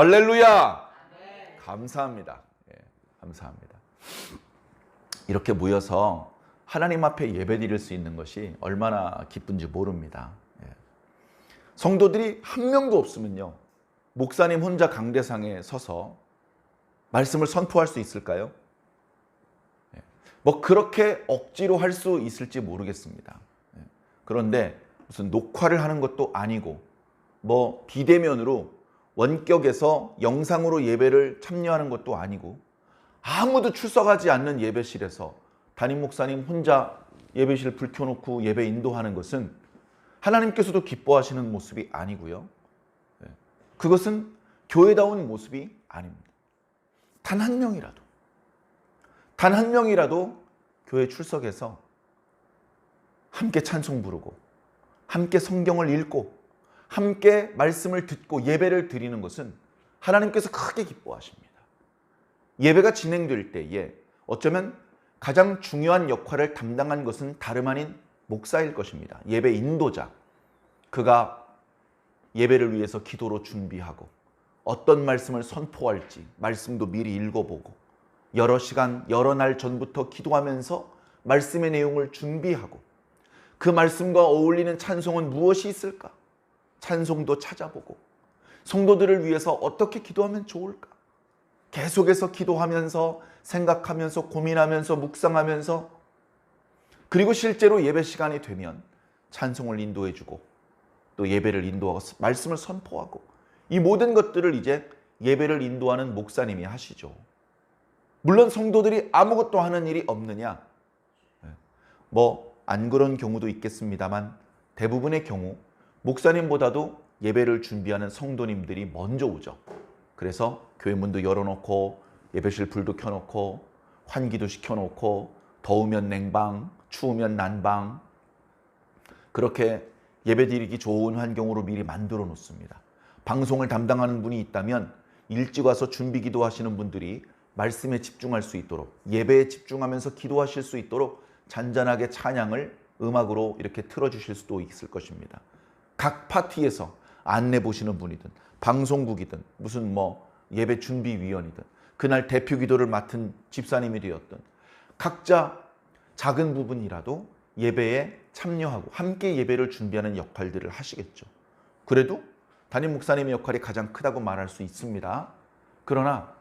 할렐루야! 감사합니다. 예, 감사합니다. 이렇게 모여서 하나님 앞에 예배드릴 수 있는 것이 얼마나 기쁜지 모릅니다. 예. 성도들이 한 명도 없으면요, 목사님 혼자 강대상에 서서 말씀을 선포할 수 있을까요? 예. 뭐 그렇게 억지로 할 수 있을지 모르겠습니다. 예. 그런데 무슨 녹화를 하는 것도 아니고 뭐 비대면으로 원격에서 영상으로 예배를 참여하는 것도 아니고 아무도 출석하지 않는 예배실에서 담임 목사님 혼자 예배실 불 켜놓고 예배 인도하는 것은 하나님께서도 기뻐하시는 모습이 아니고요. 그것은 교회다운 모습이 아닙니다. 단 한 명이라도 교회 출석해서 함께 찬송 부르고 함께 성경을 읽고 함께 말씀을 듣고 예배를 드리는 것은 하나님께서 크게 기뻐하십니다. 예배가 진행될 때에 어쩌면 가장 중요한 역할을 담당한 것은 다름 아닌 목사일 것입니다. 예배 인도자. 그가 예배를 위해서 기도로 준비하고 어떤 말씀을 선포할지 말씀도 미리 읽어보고 여러 시간 여러 날 전부터 기도하면서 말씀의 내용을 준비하고 그 말씀과 어울리는 찬송은 무엇이 있을까? 찬송도 찾아보고 성도들을 위해서 어떻게 기도하면 좋을까? 계속해서 기도하면서 생각하면서 고민하면서 묵상하면서 그리고 실제로 예배 시간이 되면 찬송을 인도해주고 또 예배를 인도하고 말씀을 선포하고 이 모든 것들을 이제 예배를 인도하는 목사님이 하시죠. 물론 성도들이 아무것도 하는 일이 없느냐? 뭐 안 그런 경우도 있겠습니다만 대부분의 경우 목사님보다도 예배를 준비하는 성도님들이 먼저 오죠. 그래서 교회 문도 열어놓고 예배실 불도 켜놓고 환기도 시켜놓고 더우면 냉방, 추우면 난방 그렇게 예배드리기 좋은 환경으로 미리 만들어 놓습니다. 방송을 담당하는 분이 있다면 일찍 와서 준비 기도하시는 분들이 말씀에 집중할 수 있도록 예배에 집중하면서 기도하실 수 있도록 잔잔하게 찬양을 음악으로 이렇게 틀어주실 수도 있을 것입니다. 각 파티에서 안내 보시는 분이든 방송국이든 무슨 뭐 예배 준비위원이든 그날 대표 기도를 맡은 집사님이 되었든 각자 작은 부분이라도 예배에 참여하고 함께 예배를 준비하는 역할들을 하시겠죠. 그래도 담임 목사님의 역할이 가장 크다고 말할 수 있습니다. 그러나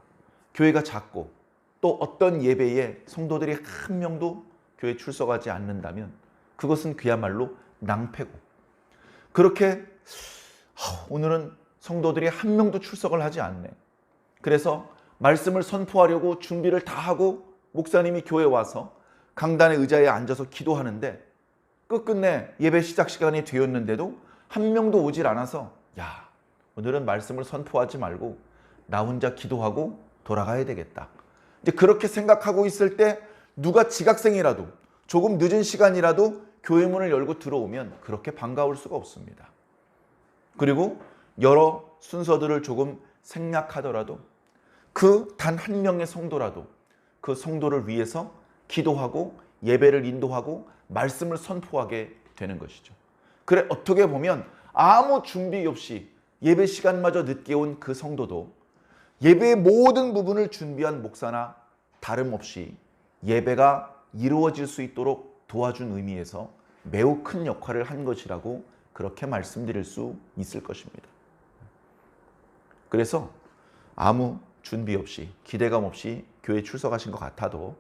교회가 작고 또 어떤 예배에 성도들이 한 명도 교회에 출석하지 않는다면 그것은 그야말로 낭패고 그렇게 오늘은 성도들이 한 명도 출석을 하지 않네. 그래서 말씀을 선포하려고 준비를 다 하고 목사님이 교회에 와서 강단의 의자에 앉아서 기도하는데 끝끝내 예배 시작 시간이 되었는데도 한 명도 오질 않아서 야, 오늘은 말씀을 선포하지 말고 나 혼자 기도하고 돌아가야 되겠다. 이제 그렇게 생각하고 있을 때 누가 지각생이라도 조금 늦은 시간이라도 교회 문을 열고 들어오면 그렇게 반가울 수가 없습니다. 그리고 여러 순서들을 조금 생략하더라도 그 단 한 명의 성도라도 그 성도를 위해서 기도하고 예배를 인도하고 말씀을 선포하게 되는 것이죠. 그래 어떻게 보면 아무 준비 없이 예배 시간마저 늦게 온 그 성도도 예배의 모든 부분을 준비한 목사나 다름없이 예배가 이루어질 수 있도록 도와준 의미에서 매우 큰 역할을 한 것이라고 그렇게 말씀드릴 수 있을 것입니다. 그래서 아무 준비 없이 기대감 없이 교회에 출석하신 것 같아도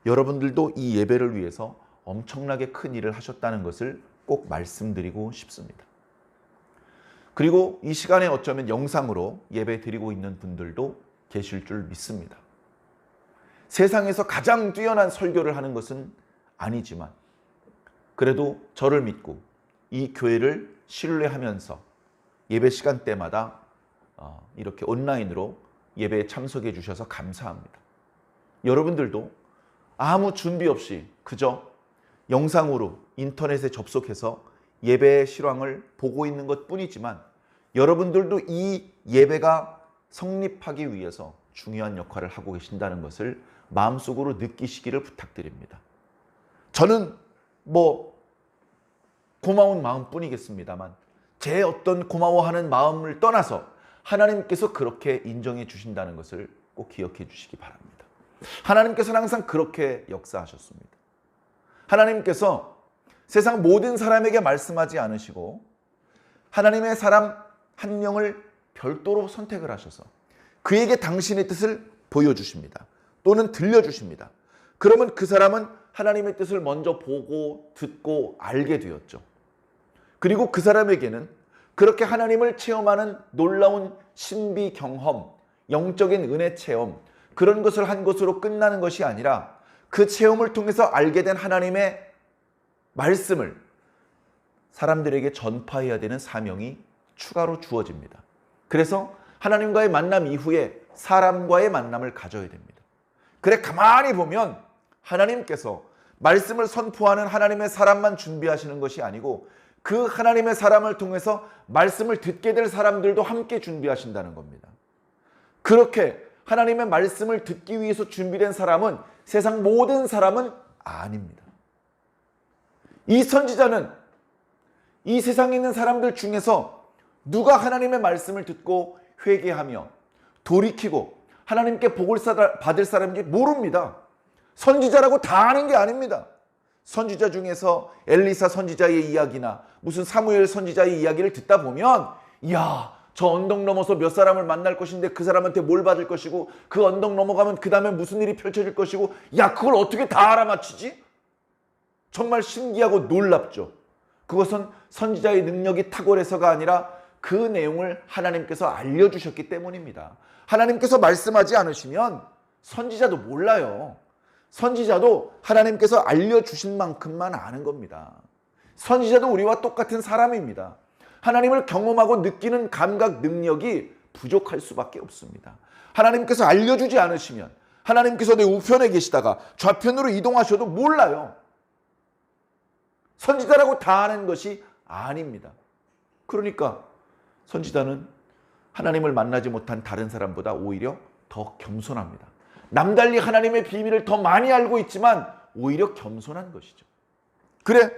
여러분들도 이 예배를 위해서 엄청나게 큰 일을 하셨다는 것을 꼭 말씀드리고 싶습니다. 그리고 이 시간에 어쩌면 영상으로 예배 드리고 있는 분들도 계실 줄 믿습니다. 세상에서 가장 뛰어난 설교를 하는 것은 아니지만 그래도 저를 믿고 이 교회를 신뢰하면서 예배 시간대마다 이렇게 온라인으로 예배에 참석해 주셔서 감사합니다. 여러분들도 아무 준비 없이 그저 영상으로 인터넷에 접속해서 예배의 실황을 보고 있는 것뿐이지만 여러분들도 이 예배가 성립하기 위해서 중요한 역할을 하고 계신다는 것을 마음속으로 느끼시기를 부탁드립니다. 저는 뭐 고마운 마음뿐이겠습니다만 제 어떤 고마워하는 마음을 떠나서 하나님께서 그렇게 인정해 주신다는 것을 꼭 기억해 주시기 바랍니다. 하나님께서는 항상 그렇게 역사하셨습니다. 하나님께서 세상 모든 사람에게 말씀하지 않으시고 하나님의 사람 한 명을 별도로 선택을 하셔서 그에게 당신의 뜻을 보여주십니다. 또는 들려주십니다. 그러면 그 사람은 하나님의 뜻을 먼저 보고 듣고 알게 되었죠. 그리고 그 사람에게는 그렇게 하나님을 체험하는 놀라운 신비 경험, 영적인 은혜 체험, 그런 것을 한 것으로 끝나는 것이 아니라 그 체험을 통해서 알게 된 하나님의 말씀을 사람들에게 전파해야 되는 사명이 추가로 주어집니다. 그래서 하나님과의 만남 이후에 사람과의 만남을 가져야 됩니다. 그래 가만히 보면 하나님께서 말씀을 선포하는 하나님의 사람만 준비하시는 것이 아니고 그 하나님의 사람을 통해서 말씀을 듣게 될 사람들도 함께 준비하신다는 겁니다. 그렇게 하나님의 말씀을 듣기 위해서 준비된 사람은 세상 모든 사람은 아닙니다. 이 선지자는 이 세상에 있는 사람들 중에서 누가 하나님의 말씀을 듣고 회개하며 돌이키고 하나님께 복을 받을 사람인지 모릅니다. 선지자라고 다 아는 게 아닙니다. 선지자 중에서 엘리사 선지자의 이야기나 무슨 사무엘 선지자의 이야기를 듣다 보면 이야, 저 언덕 넘어서 몇 사람을 만날 것인데 그 사람한테 뭘 받을 것이고 그 언덕 넘어가면 그 다음에 무슨 일이 펼쳐질 것이고 야, 그걸 어떻게 다 알아맞히지? 정말 신기하고 놀랍죠. 그것은 선지자의 능력이 탁월해서가 아니라 그 내용을 하나님께서 알려주셨기 때문입니다. 하나님께서 말씀하지 않으시면 선지자도 몰라요. 선지자도 하나님께서 알려주신 만큼만 아는 겁니다. 선지자도 우리와 똑같은 사람입니다. 하나님을 경험하고 느끼는 감각 능력이 부족할 수밖에 없습니다. 하나님께서 알려주지 않으시면 하나님께서 내 우편에 계시다가 좌편으로 이동하셔도 몰라요. 선지자라고 다 아는 것이 아닙니다. 그러니까 선지자는 하나님을 만나지 못한 다른 사람보다 오히려 더 겸손합니다. 남달리 하나님의 비밀을 더 많이 알고 있지만 오히려 겸손한 것이죠. 그래,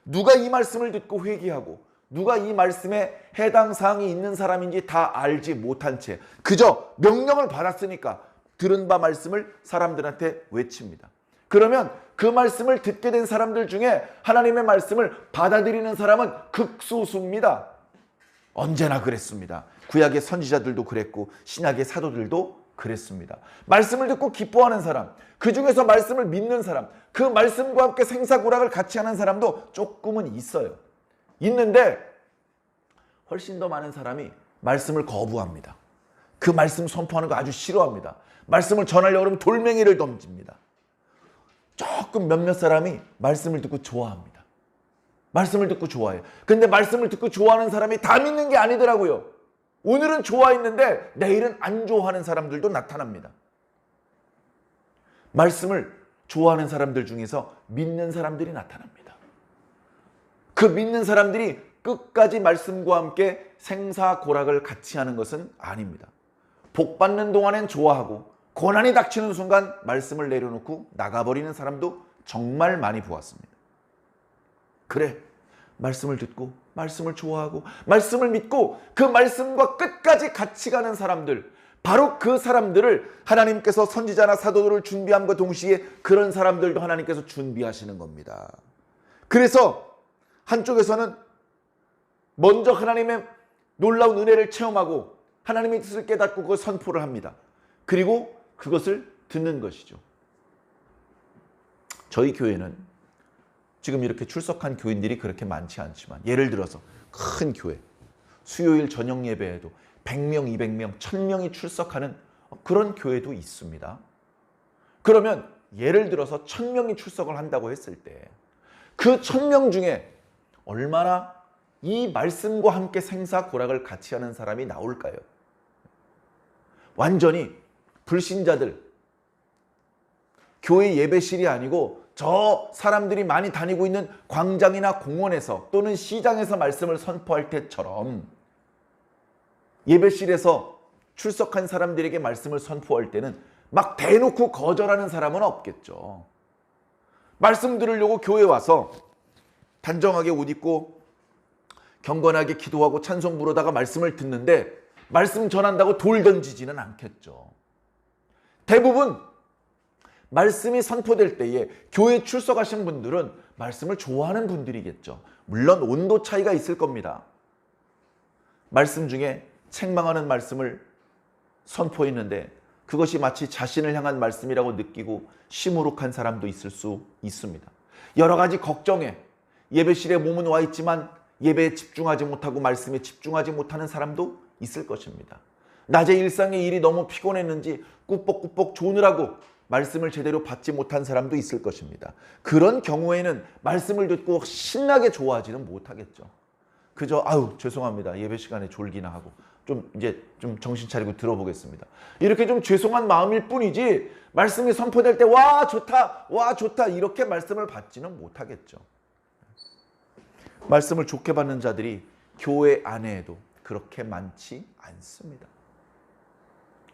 누가 이 말씀을 듣고 회개하고 누가 이 말씀에 해당 사항이 있는 사람인지 다 알지 못한 채 그저 명령을 받았으니까 들은 바 말씀을 사람들한테 외칩니다. 그러면 그 말씀을 듣게 된 사람들 중에 하나님의 말씀을 받아들이는 사람은 극소수입니다. 언제나 그랬습니다. 구약의 선지자들도 그랬고 신약의 사도들도 그랬습니다. 말씀을 듣고 기뻐하는 사람, 그 중에서 말씀을 믿는 사람, 그 말씀과 함께 생사고락을 같이 하는 사람도 조금은 있어요. 있는데 훨씬 더 많은 사람이 말씀을 거부합니다. 그 말씀 선포하는 거 아주 싫어합니다. 말씀을 전하려고 하면 돌멩이를 던집니다. 조금 몇몇 사람이 말씀을 듣고 좋아합니다. 말씀을 듣고 좋아해요. 근데 말씀을 듣고 좋아하는 사람이 다 믿는 게 아니더라고요. 오늘은 좋아했는데 내일은 안 좋아하는 사람들도 나타납니다. 말씀을 좋아하는 사람들 중에서 믿는 사람들이 나타납니다. 그 믿는 사람들이 끝까지 말씀과 함께 생사고락을 같이 하는 것은 아닙니다. 복 받는 동안엔 좋아하고 고난이 닥치는 순간 말씀을 내려놓고 나가버리는 사람도 정말 많이 보았습니다. 그래, 말씀을 듣고 말씀을 좋아하고 말씀을 믿고 그 말씀과 끝까지 같이 가는 사람들, 바로 그 사람들을 하나님께서 선지자나 사도들을 준비함과 동시에 그런 사람들도 하나님께서 준비하시는 겁니다. 그래서 한쪽에서는 먼저 하나님의 놀라운 은혜를 체험하고 하나님의 뜻을 깨닫고 그걸 선포를 합니다. 그리고 그것을 듣는 것이죠. 저희 교회는 지금 이렇게 출석한 교인들이 그렇게 많지 않지만 예를 들어서 큰 교회, 수요일 저녁 예배에도 100명, 200명, 1000명이 출석하는 그런 교회도 있습니다. 그러면 예를 들어서 1000명이 출석을 한다고 했을 때 그 1000명 중에 얼마나 이 말씀과 함께 생사고락을 같이 하는 사람이 나올까요? 완전히 불신자들, 교회 예배실이 아니고 저 사람들이 많이 다니고 있는 광장이나 공원에서 또는 시장에서 말씀을 선포할 때처럼 예배실에서 출석한 사람들에게 말씀을 선포할 때는 막 대놓고 거절하는 사람은 없겠죠. 말씀 들으려고 교회 와서 단정하게 옷 입고 경건하게 기도하고 찬송 부르다가 말씀을 듣는데 말씀 전한다고 돌 던지지는 않겠죠. 대부분 말씀이 선포될 때에 교회 출석하신 분들은 말씀을 좋아하는 분들이겠죠. 물론 온도 차이가 있을 겁니다. 말씀 중에 책망하는 말씀을 선포했는데 그것이 마치 자신을 향한 말씀이라고 느끼고 시무룩한 사람도 있을 수 있습니다. 여러 가지 걱정에 예배실에 몸은 와 있지만 예배에 집중하지 못하고 말씀에 집중하지 못하는 사람도 있을 것입니다. 낮에 일상의 일이 너무 피곤했는지 꾸벅꾸벅 조느라고 말씀을 제대로 받지 못한 사람도 있을 것입니다. 그런 경우에는 말씀을 듣고 신나게 좋아하지는 못하겠죠. 그저 아유 죄송합니다. 예배 시간에 졸기나 하고 이제 좀 정신 차리고 들어보겠습니다. 이렇게 좀 죄송한 마음일 뿐이지 말씀이 선포될 때 와 좋다 와 좋다 이렇게 말씀을 받지는 못하겠죠. 말씀을 좋게 받는 자들이 교회 안에도 그렇게 많지 않습니다.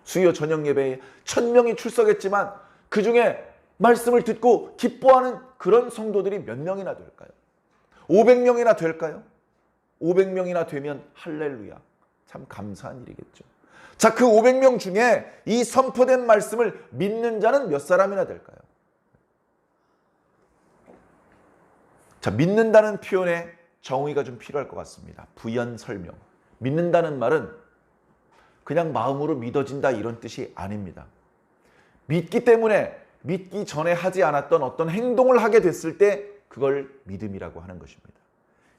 수요 저녁 예배에 1000명이 출석했지만 그 중에 말씀을 듣고 기뻐하는 그런 성도들이 몇 명이나 될까요? 500명이나 될까요? 500명이나 되면 할렐루야. 참 감사한 일이겠죠. 자, 그 500명 중에 이 선포된 말씀을 믿는 자는 몇 사람이나 될까요? 자, 믿는다는 표현에 정의가 좀 필요할 것 같습니다. 부연 설명. 믿는다는 말은 그냥 마음으로 믿어진다 이런 뜻이 아닙니다. 믿기 때문에 믿기 전에 하지 않았던 어떤 행동을 하게 됐을 때 그걸 믿음이라고 하는 것입니다.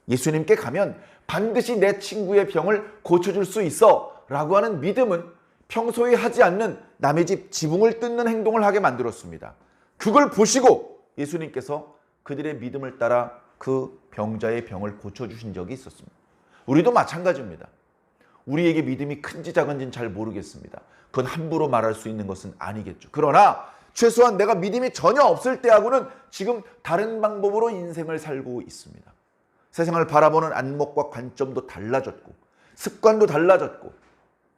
예수님께 가면 반드시 내 친구의 병을 고쳐줄 수 있어 라고 하는 믿음은 평소에 하지 않는 남의 집 지붕을 뜯는 행동을 하게 만들었습니다. 그걸 보시고 예수님께서 그들의 믿음을 따라 그 병자의 병을 고쳐주신 적이 있었습니다. 우리도 마찬가지입니다. 우리에게 믿음이 큰지 작은지는 잘 모르겠습니다. 그건 함부로 말할 수 있는 것은 아니겠죠. 그러나 최소한 내가 믿음이 전혀 없을 때하고는 지금 다른 방법으로 인생을 살고 있습니다. 세상을 바라보는 안목과 관점도 달라졌고 습관도 달라졌고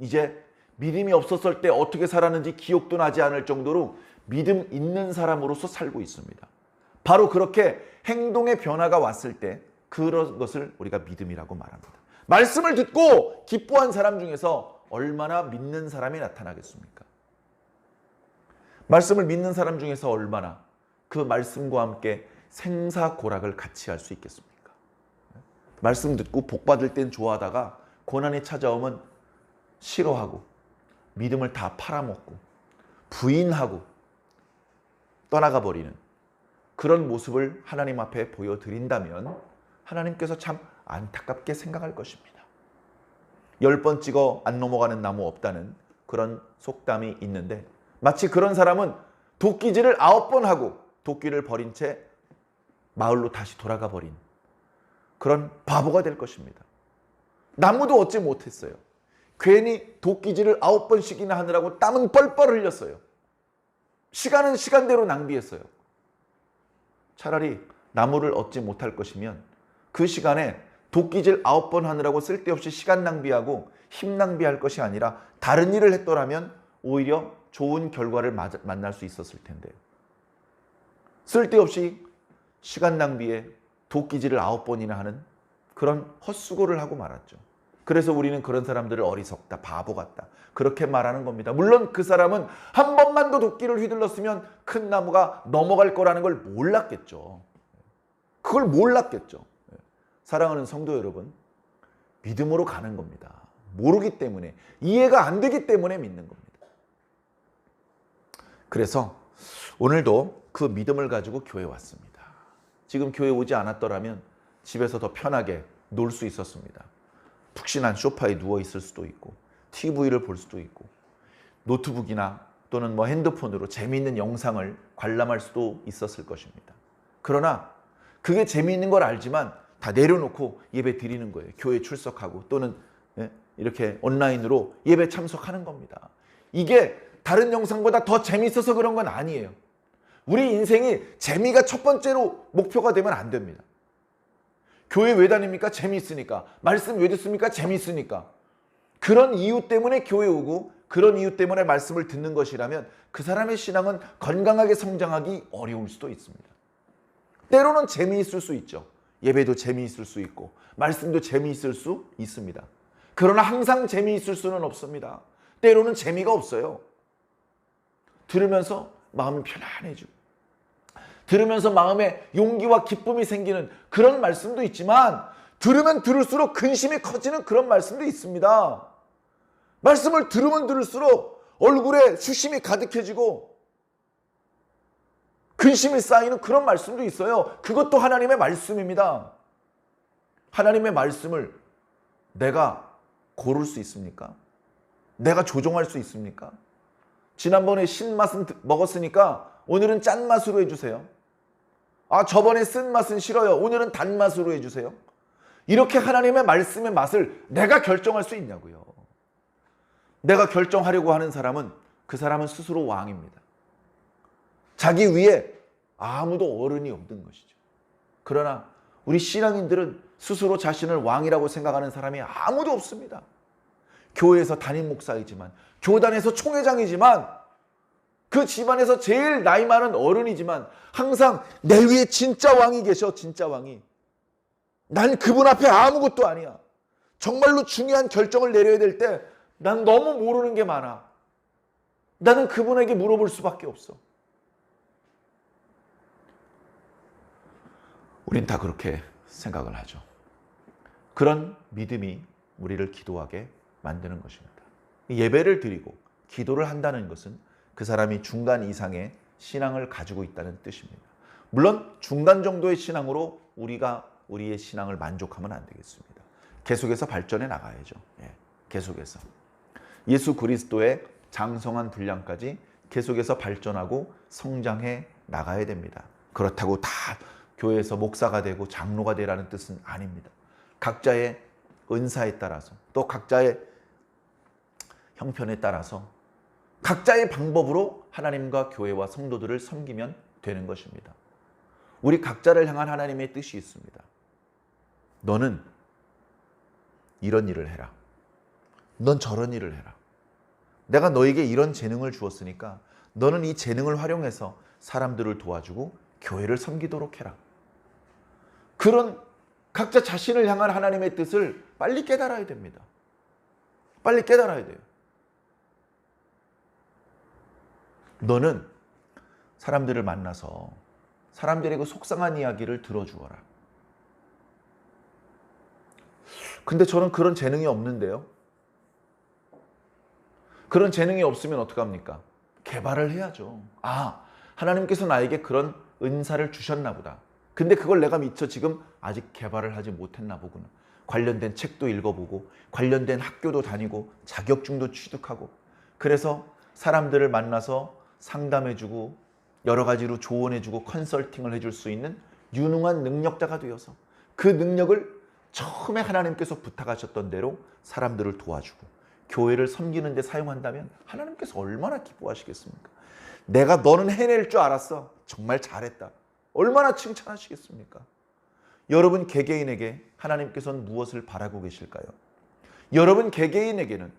이제 믿음이 없었을 때 어떻게 살았는지 기억도 나지 않을 정도로 믿음 있는 사람으로서 살고 있습니다. 바로 그렇게 행동의 변화가 왔을 때 그런 것을 우리가 믿음이라고 말합니다. 말씀을 듣고 기뻐한 사람 중에서 얼마나 믿는 사람이 나타나겠습니까? 말씀을 믿는 사람 중에서 얼마나 그 말씀과 함께 생사고락을 같이 할 수 있겠습니까? 말씀 듣고 복 받을 땐 좋아하다가 고난이 찾아오면 싫어하고 믿음을 다 팔아먹고 부인하고 떠나가 버리는 그런 모습을 하나님 앞에 보여드린다면 하나님께서 참 안타깝게 생각할 것입니다. 10번 찍어 안 넘어가는 나무 없다는 그런 속담이 있는데 마치 그런 사람은 도끼질을 9번 하고 도끼를 버린 채 마을로 다시 돌아가 버린 그런 바보가 될 것입니다. 나무도 얻지 못했어요. 괜히 도끼질을 9번씩이나 하느라고 땀은 뻘뻘 흘렸어요. 시간은 시간대로 낭비했어요. 차라리 나무를 얻지 못할 것이면 그 시간에 도끼질 9번 하느라고 쓸데없이 시간 낭비하고 힘 낭비할 것이 아니라 다른 일을 했더라면 오히려 좋은 결과를 만날 수 있었을 텐데요. 쓸데없이 시간 낭비에 도끼질을 9번이나 하는 그런 헛수고를 하고 말았죠. 그래서 우리는 그런 사람들을 어리석다, 바보 같다 그렇게 말하는 겁니다. 물론 그 사람은 한 번만 더 도끼를 휘둘렀으면 큰 나무가 넘어갈 거라는 걸 몰랐겠죠. 그걸 몰랐겠죠. 사랑하는 성도 여러분, 믿음으로 가는 겁니다. 모르기 때문에, 이해가 안 되기 때문에 믿는 겁니다. 그래서 오늘도 그 믿음을 가지고 교회에 왔습니다. 지금 교회 오지 않았더라면 집에서 더 편하게 놀 수 있었습니다. 푹신한 소파에 누워 있을 수도 있고 TV를 볼 수도 있고 노트북이나 또는 핸드폰으로 재미있는 영상을 관람할 수도 있었을 것입니다. 그러나 그게 재미있는 걸 알지만 다 내려놓고 예배 드리는 거예요. 교회 출석하고 또는 이렇게 온라인으로 예배 참석하는 겁니다. 이게 다른 영상보다 더 재미있어서 그런 건 아니에요. 우리 인생이 재미가 첫 번째로 목표가 되면 안 됩니다. 교회 왜 다닙니까? 재미있으니까. 말씀 왜 듣습니까? 재미있으니까. 그런 이유 때문에 교회 오고 그런 이유 때문에 말씀을 듣는 것이라면 그 사람의 신앙은 건강하게 성장하기 어려울 수도 있습니다. 때로는 재미있을 수 있죠. 예배도 재미있을 수 있고 말씀도 재미있을 수 있습니다. 그러나 항상 재미있을 수는 없습니다. 때로는 재미가 없어요. 들으면서 마음이 편안해지고 들으면서 마음에 용기와 기쁨이 생기는 그런 말씀도 있지만 들으면 들을수록 근심이 커지는 그런 말씀도 있습니다. 말씀을 들으면 들을수록 얼굴에 수심이 가득해지고 근심이 쌓이는 그런 말씀도 있어요. 그것도 하나님의 말씀입니다. 하나님의 말씀을 내가 고를 수 있습니까? 내가 조종할 수 있습니까? 지난번에 신맛은 먹었으니까 오늘은 짠맛으로 해주세요. 아, 저번에 쓴맛은 싫어요. 오늘은 단맛으로 해주세요. 이렇게 하나님의 말씀의 맛을 내가 결정할 수 있냐고요. 내가 결정하려고 하는 사람은 그 사람은 스스로 왕입니다. 자기 위에 아무도 어른이 없는 것이죠. 그러나 우리 신앙인들은 스스로 자신을 왕이라고 생각하는 사람이 아무도 없습니다. 교회에서 담임 목사이지만, 교단에서 총회장이지만, 그 집안에서 제일 나이 많은 어른이지만 항상 내 위에 진짜 왕이 계셔. 진짜 왕이. 난 그분 앞에 아무것도 아니야. 정말로 중요한 결정을 내려야 될 때 난 너무 모르는 게 많아. 나는 그분에게 물어볼 수밖에 없어. 우린 다 그렇게 생각을 하죠. 그런 믿음이 우리를 기도하게 만드는 것입니다. 예배를 드리고 기도를 한다는 것은 그 사람이 중간 이상의 신앙을 가지고 있다는 뜻입니다. 물론 중간 정도의 신앙으로 우리가 우리의 신앙을 만족하면 안 되겠습니다. 계속해서 발전해 나가야죠. 계속해서. 예수 그리스도의 장성한 분량까지 계속해서 발전하고 성장해 나가야 됩니다. 그렇다고 다 교회에서 목사가 되고 장로가 되라는 뜻은 아닙니다. 각자의 은사에 따라서 또 각자의 형편에 따라서 각자의 방법으로 하나님과 교회와 성도들을 섬기면 되는 것입니다. 우리 각자를 향한 하나님의 뜻이 있습니다. 너는 이런 일을 해라. 넌 저런 일을 해라. 내가 너에게 이런 재능을 주었으니까 너는 이 재능을 활용해서 사람들을 도와주고 교회를 섬기도록 해라. 그런 각자 자신을 향한 하나님의 뜻을 빨리 깨달아야 됩니다. 빨리 깨달아야 돼요. 너는 사람들을 만나서 사람들에게 속상한 이야기를 들어주어라. 근데 저는 그런 재능이 없는데요. 그런 재능이 없으면 어떡합니까? 개발을 해야죠. 아, 하나님께서 나에게 그런 은사를 주셨나 보다. 근데 그걸 내가 미처 지금 아직 개발을 하지 못했나 보구나. 관련된 책도 읽어보고 관련된 학교도 다니고 자격증도 취득하고 그래서 사람들을 만나서 상담해주고 여러 가지로 조언해주고 컨설팅을 해줄 수 있는 유능한 능력자가 되어서 그 능력을 처음에 하나님께서 부탁하셨던 대로 사람들을 도와주고 교회를 섬기는 데 사용한다면 하나님께서 얼마나 기뻐하시겠습니까? 내가 너는 해낼 줄 알았어. 정말 잘했다. 얼마나 칭찬하시겠습니까? 여러분 개개인에게 하나님께서는 무엇을 바라고 계실까요? 여러분 개개인에게는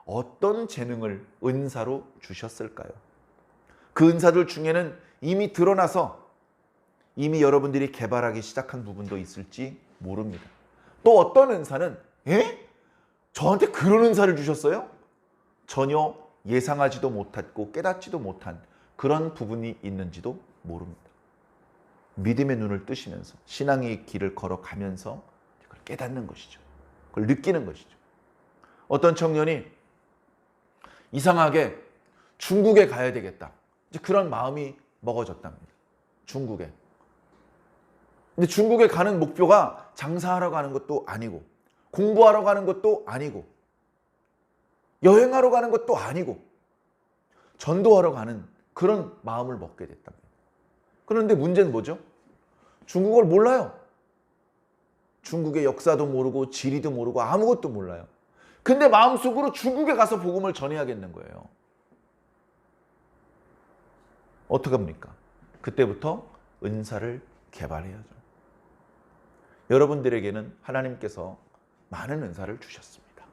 어떤 재능을 은사로 주셨을까요? 그 은사들 중에는 이미 드러나서 이미 여러분들이 개발하기 시작한 부분도 있을지 모릅니다. 또 어떤 은사는 저한테 그런 은사를 주셨어요? 전혀 예상하지도 못했고 깨닫지도 못한 그런 부분이 있는지도 모릅니다. 믿음의 눈을 뜨시면서 신앙의 길을 걸어가면서 그걸 깨닫는 것이죠. 그걸 느끼는 것이죠. 어떤 청년이 이상하게 중국에 가야 되겠다. 이제 그런 마음이 먹어졌답니다. 중국에. 근데 중국에 가는 목표가 장사하러 가는 것도 아니고 공부하러 가는 것도 아니고 여행하러 가는 것도 아니고 전도하러 가는 그런 마음을 먹게 됐답니다. 그런데 문제는 뭐죠? 중국어를 몰라요. 중국의 역사도 모르고 지리도 모르고 아무것도 몰라요. 근데 마음속으로 중국에 가서 복음을 전해야겠는 거예요. 어떡합니까? 그때부터 은사를 개발해야죠. 여러분들에게는 하나님께서 많은 은사를 주셨습니다.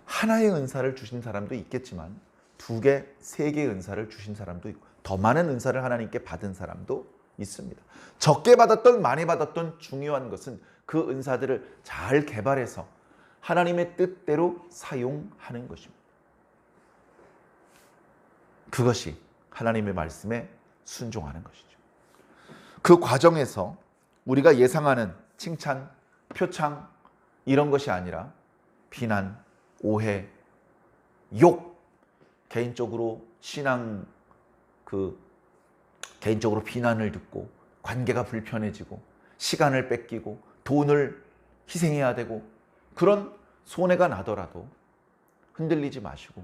하나의 은사를 주신 사람도 있겠지만 2개, 3개의 은사를 주신 사람도 있고 더 많은 은사를 하나님께 받은 사람도 있습니다. 적게 받았던 많이 받았던 중요한 것은 그 은사들을 잘 개발해서 하나님의 뜻대로 사용하는 것입니다. 그것이 하나님의 말씀에 순종하는 것이죠. 그 과정에서 우리가 예상하는 칭찬, 표창 이런 것이 아니라 비난, 오해, 욕, 개인적으로 개인적으로 비난을 듣고 관계가 불편해지고 시간을 뺏기고 돈을 희생해야 되고 그런 손해가 나더라도 흔들리지 마시고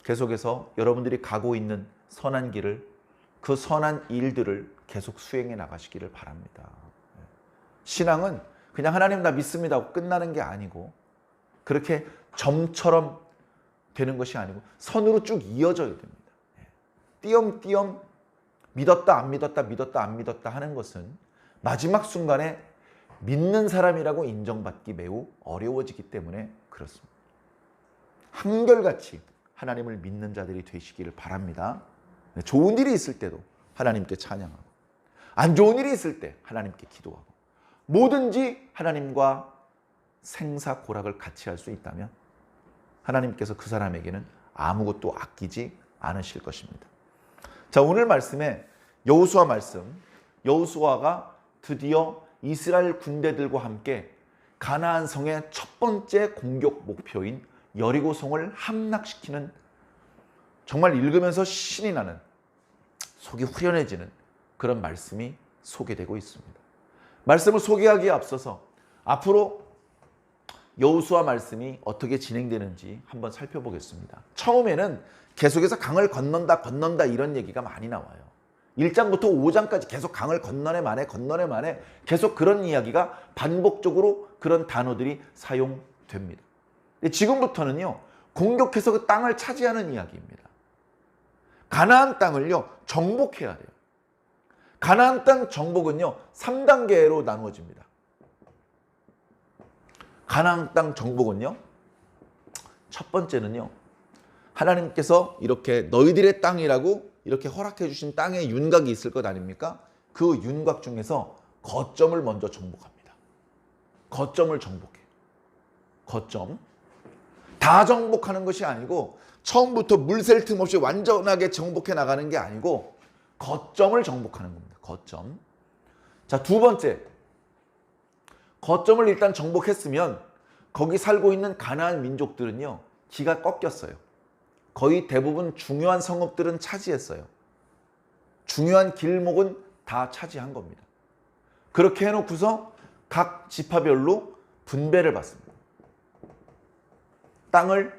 계속해서 여러분들이 가고 있는 선한 길을, 그 선한 일들을 계속 수행해 나가시기를 바랍니다. 신앙은 그냥 하나님 나 믿습니다 하고 끝나는 게 아니고 그렇게 점처럼 되는 것이 아니고 선으로 쭉 이어져야 됩니다. 띄엄띄엄 믿었다 안 믿었다 믿었다 안 믿었다 하는 것은 마지막 순간에 믿는 사람이라고 인정받기 매우 어려워지기 때문에 그렇습니다. 한결같이 하나님을 믿는 자들이 되시기를 바랍니다. 좋은 일이 있을 때도 하나님께 찬양하고 안 좋은 일이 있을 때 하나님께 기도하고 뭐든지 하나님과 생사고락을 같이 할 수 있다면 하나님께서 그 사람에게는 아무것도 아끼지 않으실 것입니다. 자, 오늘 말씀에 여호수아 말씀, 여호수아가 드디어 이스라엘 군대들과 함께 가나안 성의 첫 번째 공격 목표인 여리고성을 함락시키는 정말 읽으면서 신이 나는 속이 후련해지는 그런 말씀이 소개되고 있습니다. 말씀을 소개하기에 앞서서 앞으로 여호수아 말씀이 어떻게 진행되는지 한번 살펴보겠습니다. 처음에는 계속해서 강을 건넌다 이런 얘기가 많이 나와요. 1장부터 5장까지 계속 강을 건너네만에 계속 그런 이야기가 반복적으로 그런 단어들이 사용됩니다. 지금부터는요, 공격해서 그 땅을 차지하는 이야기입니다. 가나안 땅을요, 정복해야 돼요. 가나안 땅 정복은요, 3단계로 나누어집니다. 가나안 땅 정복은요, 첫 번째는요, 하나님께서 이렇게 너희들의 땅이라고 이렇게 허락해 주신 땅에 윤곽이 있을 것 아닙니까? 그 윤곽 중에서 거점을 먼저 정복합니다. 거점을 정복해요. 거점. 다 정복하는 것이 아니고 처음부터 물샐 틈 없이 완전하게 정복해 나가는 게 아니고 거점을 정복하는 겁니다. 거점. 자, 두 번째. 거점을 일단 정복했으면 거기 살고 있는 가나안 민족들은요, 기가 꺾였어요. 거의 대부분 중요한 성읍들은 차지했어요. 중요한 길목은 다 차지한 겁니다. 그렇게 해놓고서 각 지파별로 분배를 받습니다. 땅을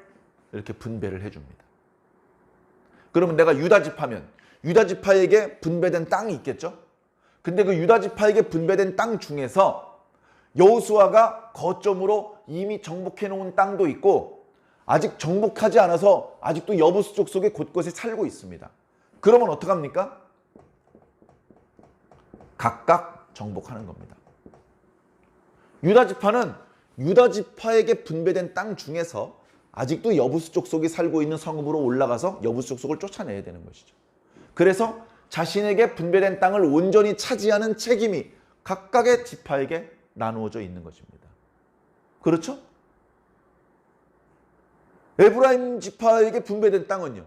이렇게 분배를 해줍니다. 그러면 내가 유다 지파면 유다 지파에게 분배된 땅이 있겠죠? 근데 그 유다 지파에게 분배된 땅 중에서 여호수아가 거점으로 이미 정복해 놓은 땅도 있고 아직 정복하지 않아서 아직도 여부수 족속에 곳곳에 살고 있습니다. 그러면 어떡합니까? 각각 정복하는 겁니다. 유다 지파는 유다 지파에게 분배된 땅 중에서 아직도 여부수 족속이 살고 있는 성읍으로 올라가서 여부수 족속을 쫓아내야 되는 것이죠. 그래서 자신에게 분배된 땅을 온전히 차지하는 책임이 각각의 지파에게 나누어져 있는 것입니다. 그렇죠? 에브라임 지파에게 분배된 땅은요,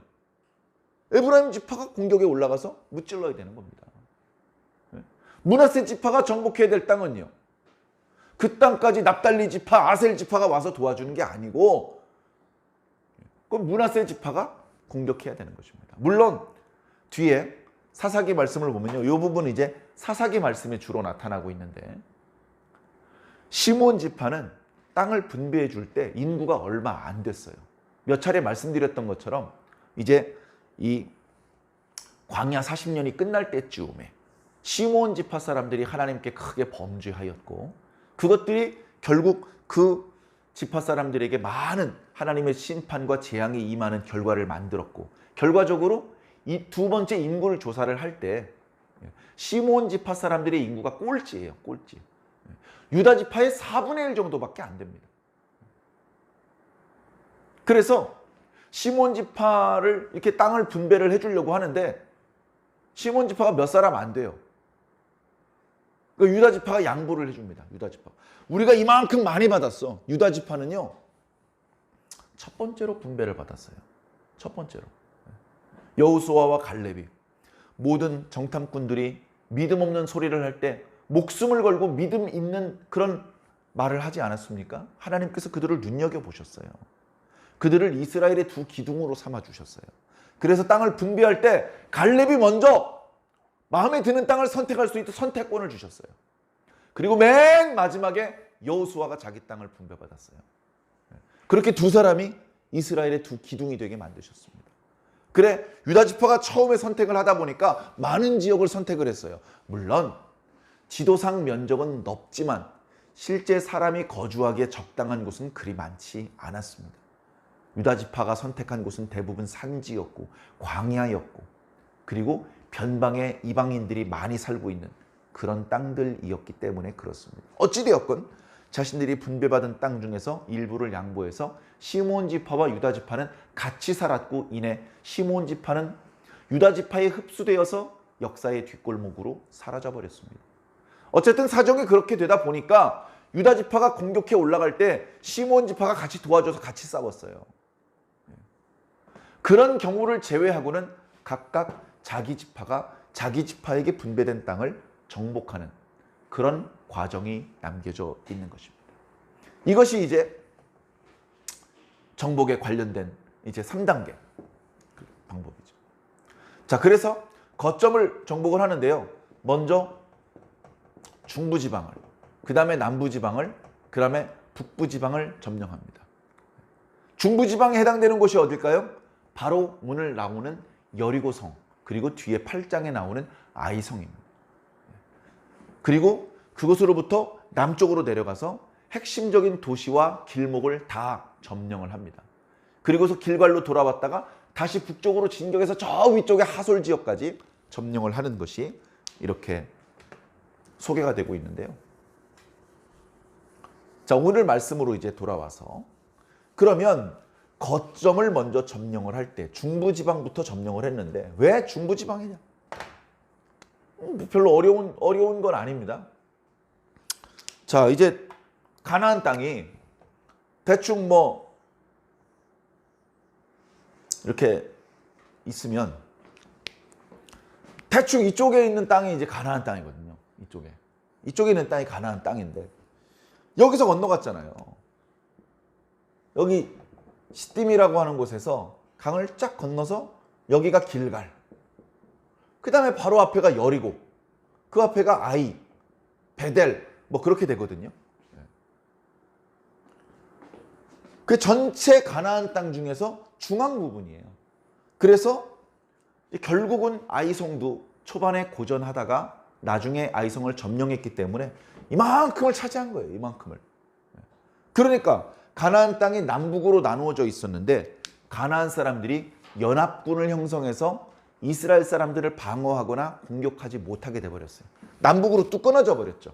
에브라임 지파가 공격에 올라가서 무찔러야 되는 겁니다. 므낫세 지파가 정복해야 될 땅은요, 그 땅까지 납달리 지파, 아셀 지파가 와서 도와주는 게 아니고 그 므낫세 지파가 공격해야 되는 것입니다. 물론 뒤에 사사기 말씀을 보면요, 이 부분은 이제 사사기 말씀에 주로 나타나고 있는데 시므온 지파는 땅을 분배해 줄 때 인구가 얼마 안 됐어요. 몇 차례 말씀드렸던 것처럼 이제 이 광야 40년이 끝날 때쯤에 시므온 지파 사람들이 하나님께 크게 범죄하였고 그것들이 결국 그 지파 사람들에게 많은 하나님의 심판과 재앙이 임하는 결과를 만들었고 결과적으로 이 두 번째 인구를 조사를 할 때 시므온 지파 사람들의 인구가 꼴찌예요. 꼴찌. 유다 지파의 4분의 1 정도밖에 안 됩니다. 그래서 시므온 지파를 이렇게 땅을 분배를 해주려고 하는데 시므온 지파가 몇 사람 안 돼요. 그 유다 지파가 양보를 해줍니다. 유다 지파. 우리가 이만큼 많이 받았어. 유다 지파는요. 첫 번째로 분배를 받았어요. 첫 번째로. 여호수아와 갈렙이 모든 정탐꾼들이 믿음 없는 소리를 할 때 목숨을 걸고 믿음 있는 그런 말을 하지 않았습니까? 하나님께서 그들을 눈여겨보셨어요. 그들을 이스라엘의 두 기둥으로 삼아주셨어요. 그래서 땅을 분배할 때 갈렙이 먼저 마음에 드는 땅을 선택할 수 있도록 선택권을 주셨어요. 그리고 맨 마지막에 여호수아가 자기 땅을 분배받았어요. 그렇게 두 사람이 이스라엘의 두 기둥이 되게 만드셨습니다. 그래, 유다 지파가 처음에 선택을 하다 보니까 많은 지역을 선택을 했어요. 물론 지도상 면적은 넓지만 실제 사람이 거주하기에 적당한 곳은 그리 많지 않았습니다. 유다 지파가 선택한 곳은 대부분 산지였고 광야였고 그리고 변방에 이방인들이 많이 살고 있는 그런 땅들이었기 때문에 그렇습니다. 어찌되었건 자신들이 분배받은 땅 중에서 일부를 양보해서 시므온 지파와 유다 지파는 같이 살았고 이내 시므온 지파는 유다 지파에 흡수되어서 역사의 뒷골목으로 사라져 버렸습니다. 어쨌든 사정이 그렇게 되다 보니까 유다 지파가 공격해 올라갈 때 시므온 지파가 같이 도와줘서 같이 싸웠어요. 그런 경우를 제외하고는 각각 자기 지파가 자기 지파에게 분배된 땅을 정복하는 그런 과정이 남겨져 있는 것입니다. 이것이 이제 정복에 관련된 이제 3단계 방법이죠. 자, 그래서 거점을 정복을 하는데요. 먼저 중부지방을, 그 다음에 남부지방을, 그 다음에 북부지방을 점령합니다. 중부지방에 해당되는 곳이 어딜까요? 바로 오늘 나오는 여리고성, 그리고 뒤에 8장에 나오는 아이성입니다. 그리고 그곳으로부터 남쪽으로 내려가서 핵심적인 도시와 길목을 다 점령을 합니다. 그리고서 길갈로 돌아왔다가 다시 북쪽으로 진격해서 저 위쪽의 하솔 지역까지 점령을 하는 것이 이렇게 소개가 되고 있는데요. 자, 오늘 말씀으로 이제 돌아와서 그러면 거점을 먼저 점령을 할 때 중부지방부터 점령을 했는데 왜 중부지방이냐? 별로 어려운 건 아닙니다. 자, 이제 가나안 땅이 대충 뭐 이렇게 있으면 대충 이쪽에 있는 땅이 이제 가나안 땅이거든요. 이쪽에 있는 땅이 가나안 땅인데 여기서 건너갔잖아요. 여기 시딤이라고 하는 곳에서 강을 쫙 건너서 여기가 길갈, 그 다음에 바로 앞에가 여리고, 그 앞에가 아이, 베델, 뭐 그렇게 되거든요. 그 전체 가나안 땅 중에서 중앙 부분이에요. 그래서 결국은 아이성도 초반에 고전하다가 나중에 아이성을 점령했기 때문에 이만큼을 차지한 거예요. 이만큼을. 그러니까 가나안 땅이 남북으로 나누어져 있었는데 가나안 사람들이 연합군을 형성해서 이스라엘 사람들을 방어하거나 공격하지 못하게 돼버렸어요. 남북으로 뚝 끊어져 버렸죠.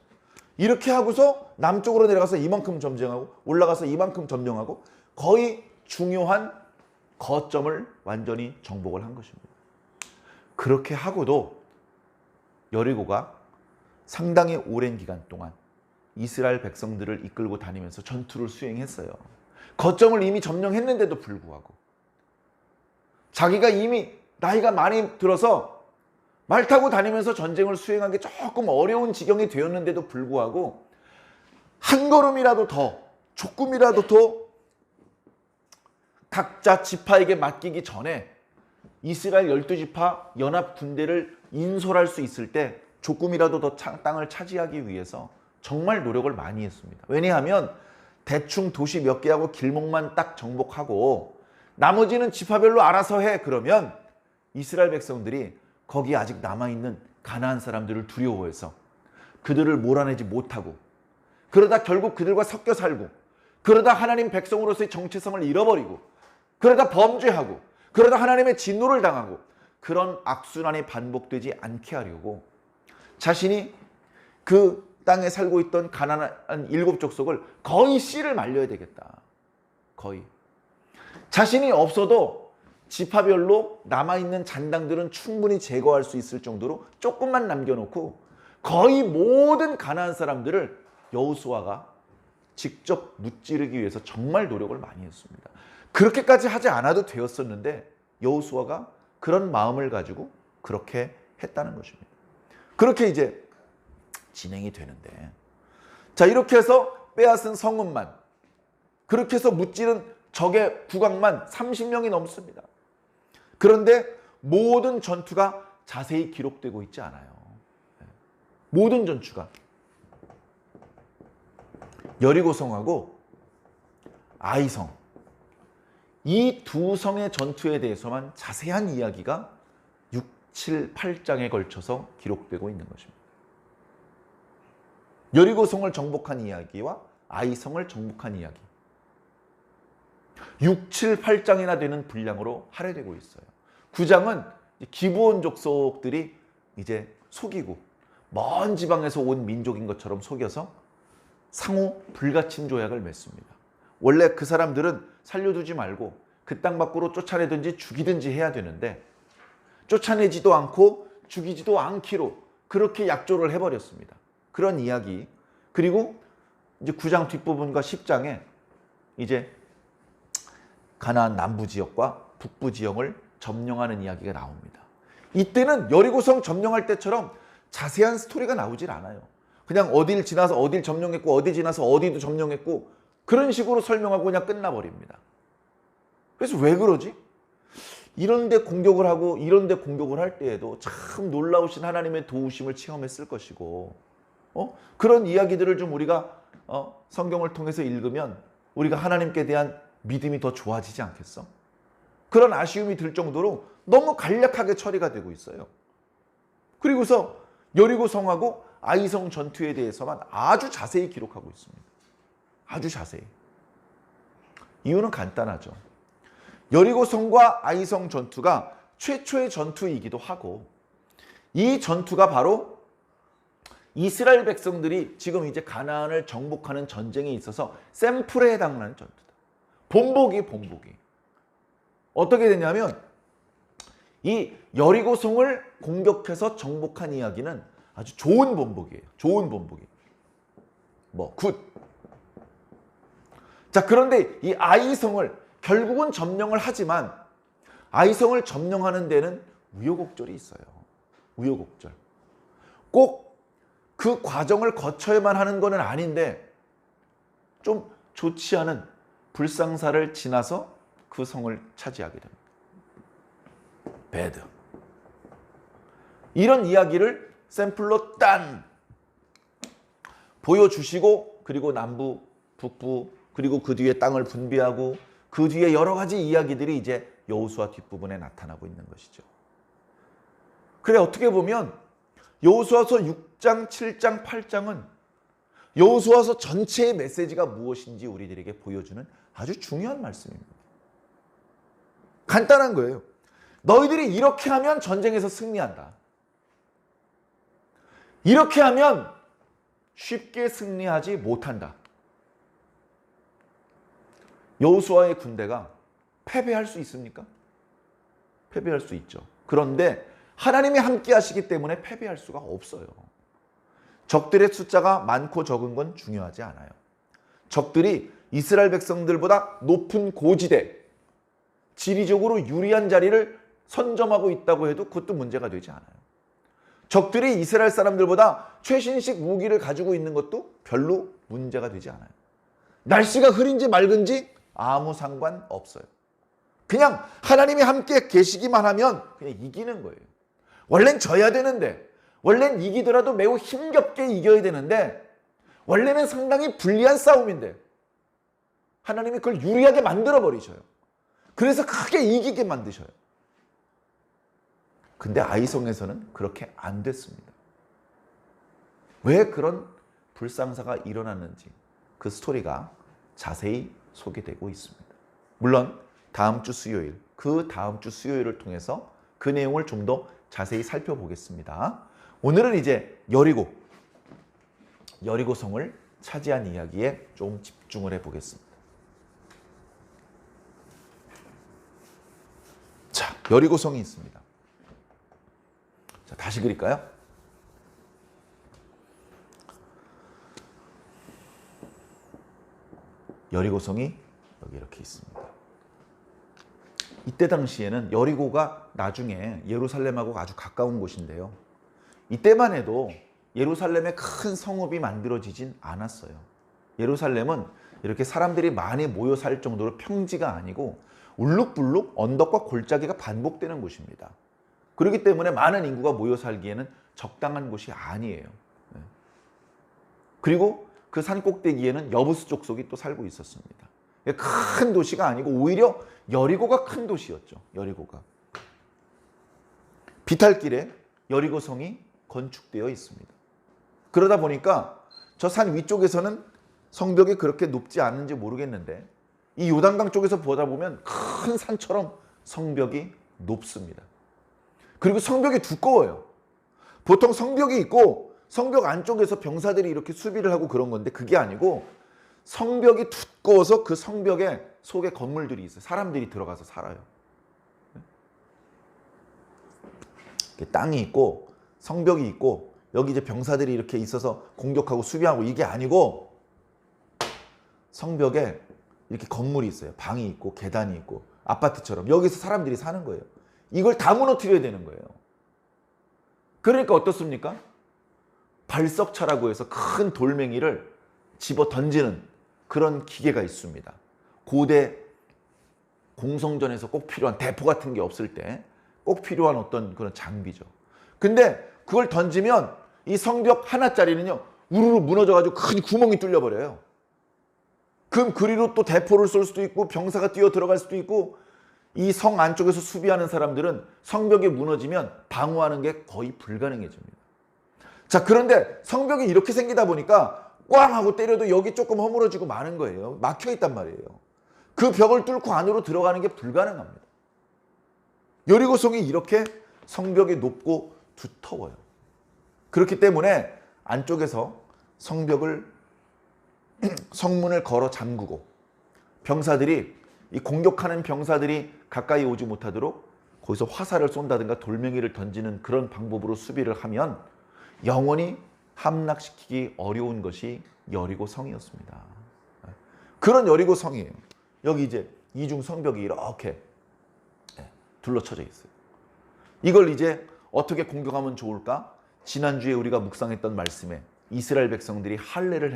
이렇게 하고서 남쪽으로 내려가서 이만큼 점령하고 올라가서 이만큼 점령하고 거의 중요한 거점을 완전히 정복을 한 것입니다. 그렇게 하고도 여리고가 상당히 오랜 기간 동안 이스라엘 백성들을 이끌고 다니면서 전투를 수행했어요. 거점을 이미 점령했는데도 불구하고 자기가 이미 나이가 많이 들어서 말 타고 다니면서 전쟁을 수행하기 조금 어려운 지경이 되었는데도 불구하고 한 걸음이라도 더, 조금이라도 더 각자 지파에게 맡기기 전에 이스라엘 12지파 연합 군대를 인솔할 수 있을 때 조금이라도 더 땅을 차지하기 위해서 정말 노력을 많이 했습니다. 왜냐하면 대충 도시 몇 개하고 길목만 딱 정복하고 나머지는 지파별로 알아서 해. 그러면 이스라엘 백성들이 거기에 아직 남아있는 가나안 사람들을 두려워해서 그들을 몰아내지 못하고 그러다 결국 그들과 섞여 살고 그러다 하나님 백성으로서의 정체성을 잃어버리고 그러다 범죄하고 그러다 하나님의 진노를 당하고 그런 악순환이 반복되지 않게 하려고 자신이 그 땅에 살고 있던 가나안 7족속을 거의 씨를 말려야 되겠다. 거의. 자신이 없어도 지파별로 남아있는 잔당들은 충분히 제거할 수 있을 정도로 조금만 남겨놓고 거의 모든 가나안 사람들을 여호수아가 직접 무찌르기 위해서 정말 노력을 많이 했습니다. 그렇게까지 하지 않아도 되었었는데 여호수아가 그런 마음을 가지고 그렇게 했다는 것입니다. 그렇게 이제 진행이 되는데, 자, 이렇게 해서 빼앗은 성읍만, 그렇게 해서 무찌른 적의 국왕만 30명이 넘습니다. 그런데 모든 전투가 자세히 기록되고 있지 않아요. 모든 전투가 여리고성하고 아이성, 이 두 성의 전투에 대해서만 자세한 이야기가 6, 7, 8장에 걸쳐서 기록되고 있는 것입니다. 여리고성을 정복한 이야기와 아이성을 정복한 이야기, 6, 7, 8장이나 되는 분량으로 할애되고 있어요. 9장은 기브온 족속들이 이제 속이고 먼 지방에서 온 민족인 것처럼 속여서 상호 불가침 조약을 맺습니다. 원래 그 사람들은 살려두지 말고 그 땅 밖으로 쫓아내든지 죽이든지 해야 되는데 쫓아내지도 않고 죽이지도 않기로 그렇게 약조를 해버렸습니다. 그런 이야기. 그리고 이제 9장 뒷부분과 10장에 이제 가나안 남부 지역과 북부 지역을 점령하는 이야기가 나옵니다. 이때는 여리고성 점령할 때처럼 자세한 스토리가 나오질 않아요. 그냥 어딜 지나서 어딜 점령했고 어디 지나서 어디도 점령했고 그런 식으로 설명하고 그냥 끝나버립니다. 그래서 왜 그러지? 이런데 공격을 하고 이런데 공격을 할 때에도 참 놀라우신 하나님의 도우심을 체험했을 것이고, 그런 이야기들을 좀 우리가 성경을 통해서 읽으면 우리가 하나님께 대한 믿음이 더 좋아지지 않겠어? 그런 아쉬움이 들 정도로 너무 간략하게 처리가 되고 있어요. 그리고서 여리고성하고 아이성 전투에 대해서만 아주 자세히 기록하고 있습니다. 아주 자세히. 이유는 간단하죠. 여리고성과 아이성 전투가 최초의 전투이기도 하고, 이 전투가 바로 이스라엘 백성들이 지금 이제 가나안을 정복하는 전쟁에 있어서 샘플에 해당하는 전투다. 본보기. 어떻게 되냐면 이 여리고성을 공격해서 정복한 이야기는 아주 좋은 본보기예요. 좋은 본보기. 굿. 자, 그런데 이 아이성을 결국은 점령을 하지만 아이성을 점령하는 데는 우여곡절이 있어요. 우여곡절. 꼭 그 과정을 거쳐야만 하는 것은 아닌데 좀 좋지 않은 불상사를 지나서 그 성을 차지하게 됩니다. 배드. 이런 이야기를 샘플로 딴 보여주시고, 그리고 남부, 북부, 그리고 그 뒤에 땅을 분배하고 그 뒤에 여러 가지 이야기들이 이제 여호수아 뒷부분에 나타나고 있는 것이죠. 그래, 어떻게 보면 여호수아서 6장, 7장, 8장은 여호수아서 전체의 메시지가 무엇인지 우리들에게 보여주는 아주 중요한 말씀입니다. 간단한 거예요. 너희들이 이렇게 하면 전쟁에서 승리한다. 이렇게 하면 쉽게 승리하지 못한다. 여호수아의 군대가 패배할 수 있습니까? 패배할 수 있죠. 그런데 하나님이 함께 하시기 때문에 패배할 수가 없어요. 적들의 숫자가 많고 적은 건 중요하지 않아요. 적들이 이스라엘 백성들보다 높은 고지대, 지리적으로 유리한 자리를 선점하고 있다고 해도 그것도 문제가 되지 않아요. 적들이 이스라엘 사람들보다 최신식 무기를 가지고 있는 것도 별로 문제가 되지 않아요. 날씨가 흐린지 맑은지 아무 상관없어요. 그냥 하나님이 함께 계시기만 하면 그냥 이기는 거예요. 원래는 져야 되는데, 원래는 이기더라도 매우 힘겹게 이겨야 되는데, 원래는 상당히 불리한 싸움인데 하나님이 그걸 유리하게 만들어버리셔요. 그래서 크게 이기게 만드셔요. 근데 아이성에서는 그렇게 안 됐습니다. 왜 그런 불상사가 일어났는지 그 스토리가 자세히 소개되고 있습니다. 물론 다음 주 수요일, 그 다음 주 수요일을 통해서 그 내용을 좀 더 자세히 살펴보겠습니다. 오늘은 이제 여리고성을 차지한 이야기에 좀 집중을 해보겠습니다. 자, 여리고성이 있습니다. 자, 다시 그릴까요? 여리고성이 여기 이렇게 있습니다. 이때 당시에는 여리고가 나중에 예루살렘하고 아주 가까운 곳인데요. 이때만 해도 예루살렘에 큰 성읍이 만들어지진 않았어요. 예루살렘은 이렇게 사람들이 많이 모여 살 정도로 평지가 아니고 울룩불룩 언덕과 골짜기가 반복되는 곳입니다. 그렇기 때문에 많은 인구가 모여 살기에는 적당한 곳이 아니에요. 그리고 그 산 꼭대기에는 여부스 족속이 또 살고 있었습니다. 큰 도시가 아니고 오히려 여리고가 큰 도시였죠. 여리고가. 비탈길에 여리고성이 건축되어 있습니다. 그러다 보니까 저 산 위쪽에서는 성벽이 그렇게 높지 않은지 모르겠는데 이 요단강 쪽에서 보다 보면 큰 산처럼 성벽이 높습니다. 그리고 성벽이 두꺼워요. 보통 성벽이 있고 성벽 안쪽에서 병사들이 이렇게 수비를 하고 그런 건데 그게 아니고 성벽이 두꺼워서 그 성벽에 속에 건물들이 있어요. 사람들이 들어가서 살아요. 땅이 있고 성벽이 있고 여기 이제 병사들이 이렇게 있어서 공격하고 수비하고 이게 아니고 성벽에 이렇게 건물이 있어요. 방이 있고 계단이 있고 아파트처럼 여기서 사람들이 사는 거예요. 이걸 다 무너뜨려야 되는 거예요. 그러니까 어떻습니까? 발석차라고 해서 큰 돌멩이를 집어 던지는 그런 기계가 있습니다. 고대 공성전에서 꼭 필요한 대포 같은 게 없을 때 꼭 필요한 어떤 그런 장비죠. 근데 그걸 던지면 이 성벽 하나짜리는요 우르르 무너져가지고 큰 구멍이 뚫려버려요. 그럼 그리로 또 대포를 쏠 수도 있고 병사가 뛰어 들어갈 수도 있고 이 성 안쪽에서 수비하는 사람들은 성벽이 무너지면 방어하는 게 거의 불가능해집니다. 자, 그런데 성벽이 이렇게 생기다 보니까 꽝 하고 때려도 여기 조금 허물어지고 마는 거예요. 막혀 있단 말이에요. 그 벽을 뚫고 안으로 들어가는 게 불가능합니다. 여리고성이 이렇게 성벽이 높고 두터워요. 그렇기 때문에 안쪽에서 성문을 걸어 잠그고 병사들이 이 공격하는 병사들이 가까이 오지 못하도록 거기서 화살을 쏜다든가 돌멩이를 던지는 그런 방법으로 수비를 하면 영원히 함락시키기 어려운 것이 여리고성이었습니다. 그런 여리고성이에요. 여기 이제 이중 성벽이 이렇게 둘러쳐져 있어요. 이걸 이제 어떻게 공격하면 좋을까? 지난주에 우리가 묵상했던 말씀에 이스라엘 백성들이 할례를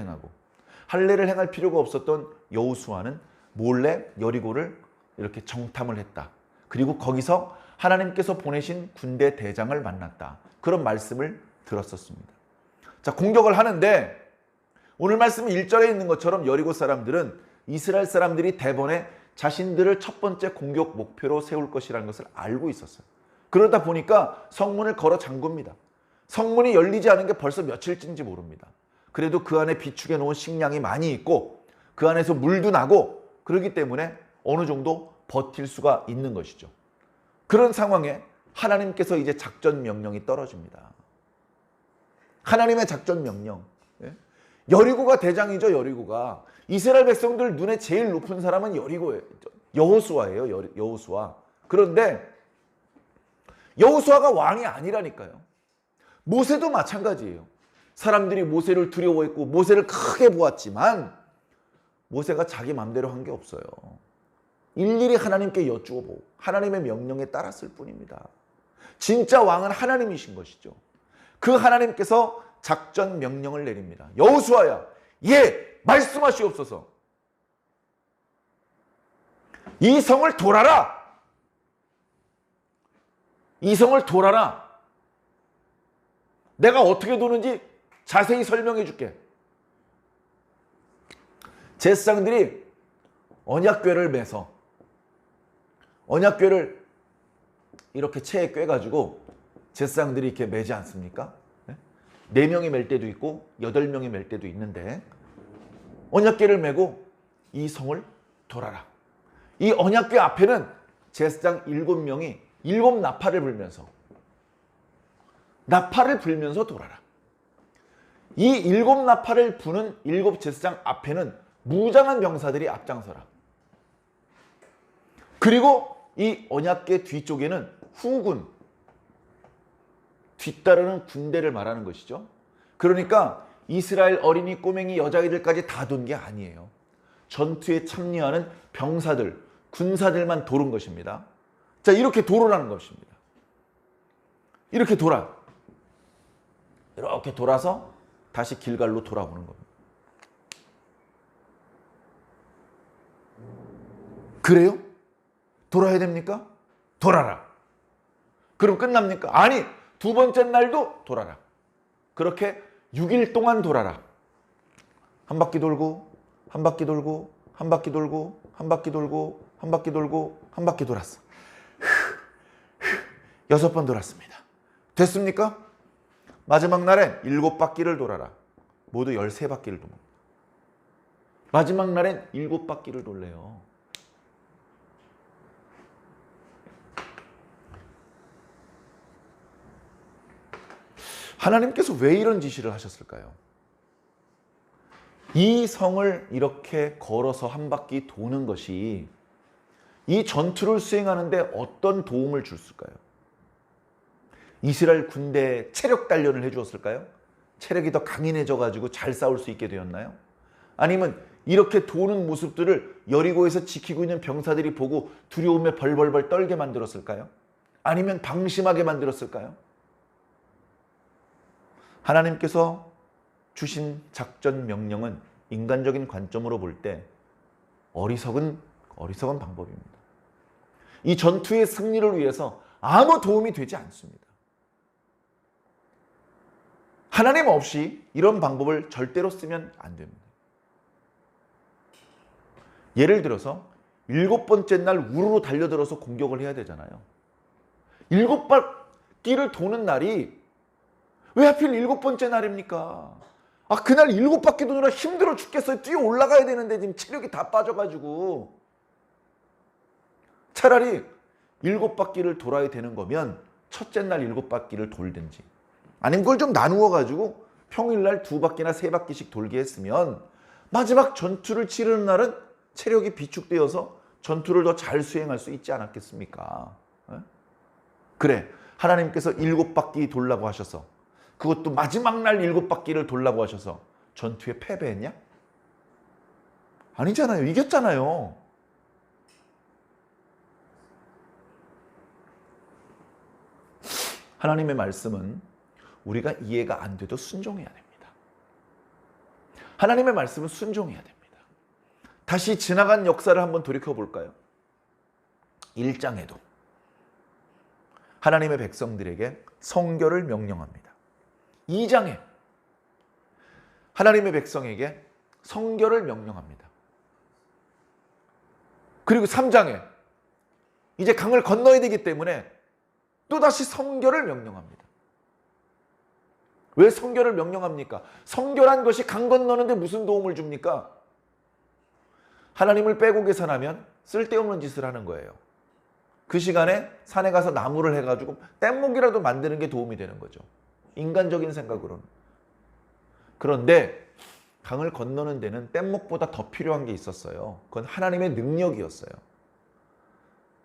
행할 필요가 없었던 여호수아는 몰래 여리고를 이렇게 정탐을 했다. 그리고 거기서 하나님께서 보내신 군대 대장을 만났다. 그런 말씀을 들었었습니다. 자, 공격을 하는데 오늘 말씀 1절에 있는 것처럼 여리고 사람들은 이스라엘 사람들이 대번에 자신들을 첫 번째 공격 목표로 세울 것이라는 것을 알고 있었어요. 그러다 보니까 성문을 걸어 잠굽니다. 성문이 열리지 않은 게 벌써 며칠째인지 모릅니다. 그래도 그 안에 비축해 놓은 식량이 많이 있고 그 안에서 물도 나고 그렇기 때문에 어느 정도 버틸 수가 있는 것이죠. 그런 상황에 하나님께서 이제 작전 명령이 떨어집니다. 하나님의 작전 명령. 여리고가 대장이죠. 여리고가. 이스라엘 백성들 눈에 제일 높은 사람은 여리고예요. 여호수아예요. 여호수아. 그런데 여호수아가 왕이 아니라니까요. 모세도 마찬가지예요. 사람들이 모세를 두려워했고 모세를 크게 보았지만 모세가 자기 맘대로 한 게 없어요. 일일이 하나님께 여쭈어보고 하나님의 명령에 따랐을 뿐입니다. 진짜 왕은 하나님이신 것이죠. 그 하나님께서 작전 명령을 내립니다. 여호수아야, 말씀하시옵소서. 이 성을 돌아라. 이 성을 돌아라. 내가 어떻게 도는지 자세히 설명해 줄게. 제사장들이 언약궤를 매서 언약궤를 이렇게 체에 꿰가지고 제사장들이 이렇게 매지 않습니까? 4명이 맬 때도 있고 8명이 맬 때도 있는데 언약궤를 메고 이 성을 돌아라. 이 언약궤 앞에는 제사장 7명이 7 나팔을 불면서 돌아라. 이 7 나팔을 부는 7 제사장 앞에는 무장한 병사들이 앞장서라. 그리고 이 언약궤 뒤쪽에는 후군, 뒤따르는 군대를 말하는 것이죠. 그러니까 이스라엘 어린이 꼬맹이 여자아이들까지 다 둔 게 아니에요. 전투에 참여하는 병사들, 군사들만 도는 것입니다. 자, 이렇게 도로라는 것입니다. 이렇게 이렇게 돌아서 다시 길갈로 돌아오는 겁니다. 그래요? 돌아야 됩니까? 돌아라. 그럼 끝납니까? 아니, 두 번째 날도 돌아라. 그렇게 6일 동안 돌아라. 한 바퀴 돌고, 한 바퀴 돌고, 한 바퀴 돌고, 한 바퀴 돌고, 한 바퀴 돌고, 한 바퀴 돌았어. 6번 돌았습니다. 됐습니까? 마지막 날엔 7바퀴를 돌아라. 모두 13바퀴를 돕니다. 마지막 날엔 7바퀴를 돌래요. 하나님께서 왜 이런 지시를 하셨을까요? 이 성을 이렇게 걸어서 한 바퀴 도는 것이 이 전투를 수행하는데 어떤 도움을 줬을까요? 이스라엘 군대에 체력 단련을 해주었을까요? 체력이 더 강인해져 가지고 잘 싸울 수 있게 되었나요? 아니면 이렇게 도는 모습들을 여리고에서 지키고 있는 병사들이 보고 두려움에 벌벌벌 떨게 만들었을까요? 아니면 방심하게 만들었을까요? 하나님께서 주신 작전 명령은 인간적인 관점으로 볼 때 어리석은 방법입니다. 이 전투의 승리를 위해서 아무 도움이 되지 않습니다. 하나님 없이 이런 방법을 절대로 쓰면 안 됩니다. 예를 들어서 7번째 날 우르르 달려들어서 공격을 해야 되잖아요. 7바퀴를 도는 날이 왜 하필 7번째 날입니까? 그날 7바퀴 도느라 힘들어 죽겠어요. 뛰어 올라가야 되는데 지금 체력이 다 빠져가지고. 차라리 7바퀴를 돌아야 되는 거면 첫째 날 7바퀴를 돌든지, 아니면 그걸 좀 나누어 가지고 평일날 2바퀴나 3바퀴씩 돌게 했으면 마지막 전투를 치르는 날은 체력이 비축되어서 전투를 더 잘 수행할 수 있지 않았겠습니까? 그래, 하나님께서 7바퀴 돌라고 하셔서, 그것도 마지막 날 7바퀴를 돌라고 하셔서 전투에 패배했냐? 아니잖아요. 이겼잖아요. 하나님의 말씀은 우리가 이해가 안 돼도 순종해야 됩니다. 하나님의 말씀은 순종해야 됩니다. 다시 지나간 역사를 한번 돌이켜볼까요? 1장에도 하나님의 백성들에게 성결을 명령합니다. 2장에 하나님의 백성에게 성결을 명령합니다. 그리고 3장에 이제 강을 건너야 되기 때문에 또다시 성결을 명령합니다. 왜 성결을 명령합니까? 성결한 것이 강 건너는데 무슨 도움을 줍니까? 하나님을 빼고 계산하면 쓸데없는 짓을 하는 거예요. 그 시간에 산에 가서 나무를 해가지고 뗏목이라도 만드는 게 도움이 되는 거죠. 인간적인 생각으로는. 그런데 강을 건너는 데는 뗏목보다 더 필요한 게 있었어요. 그건 하나님의 능력이었어요.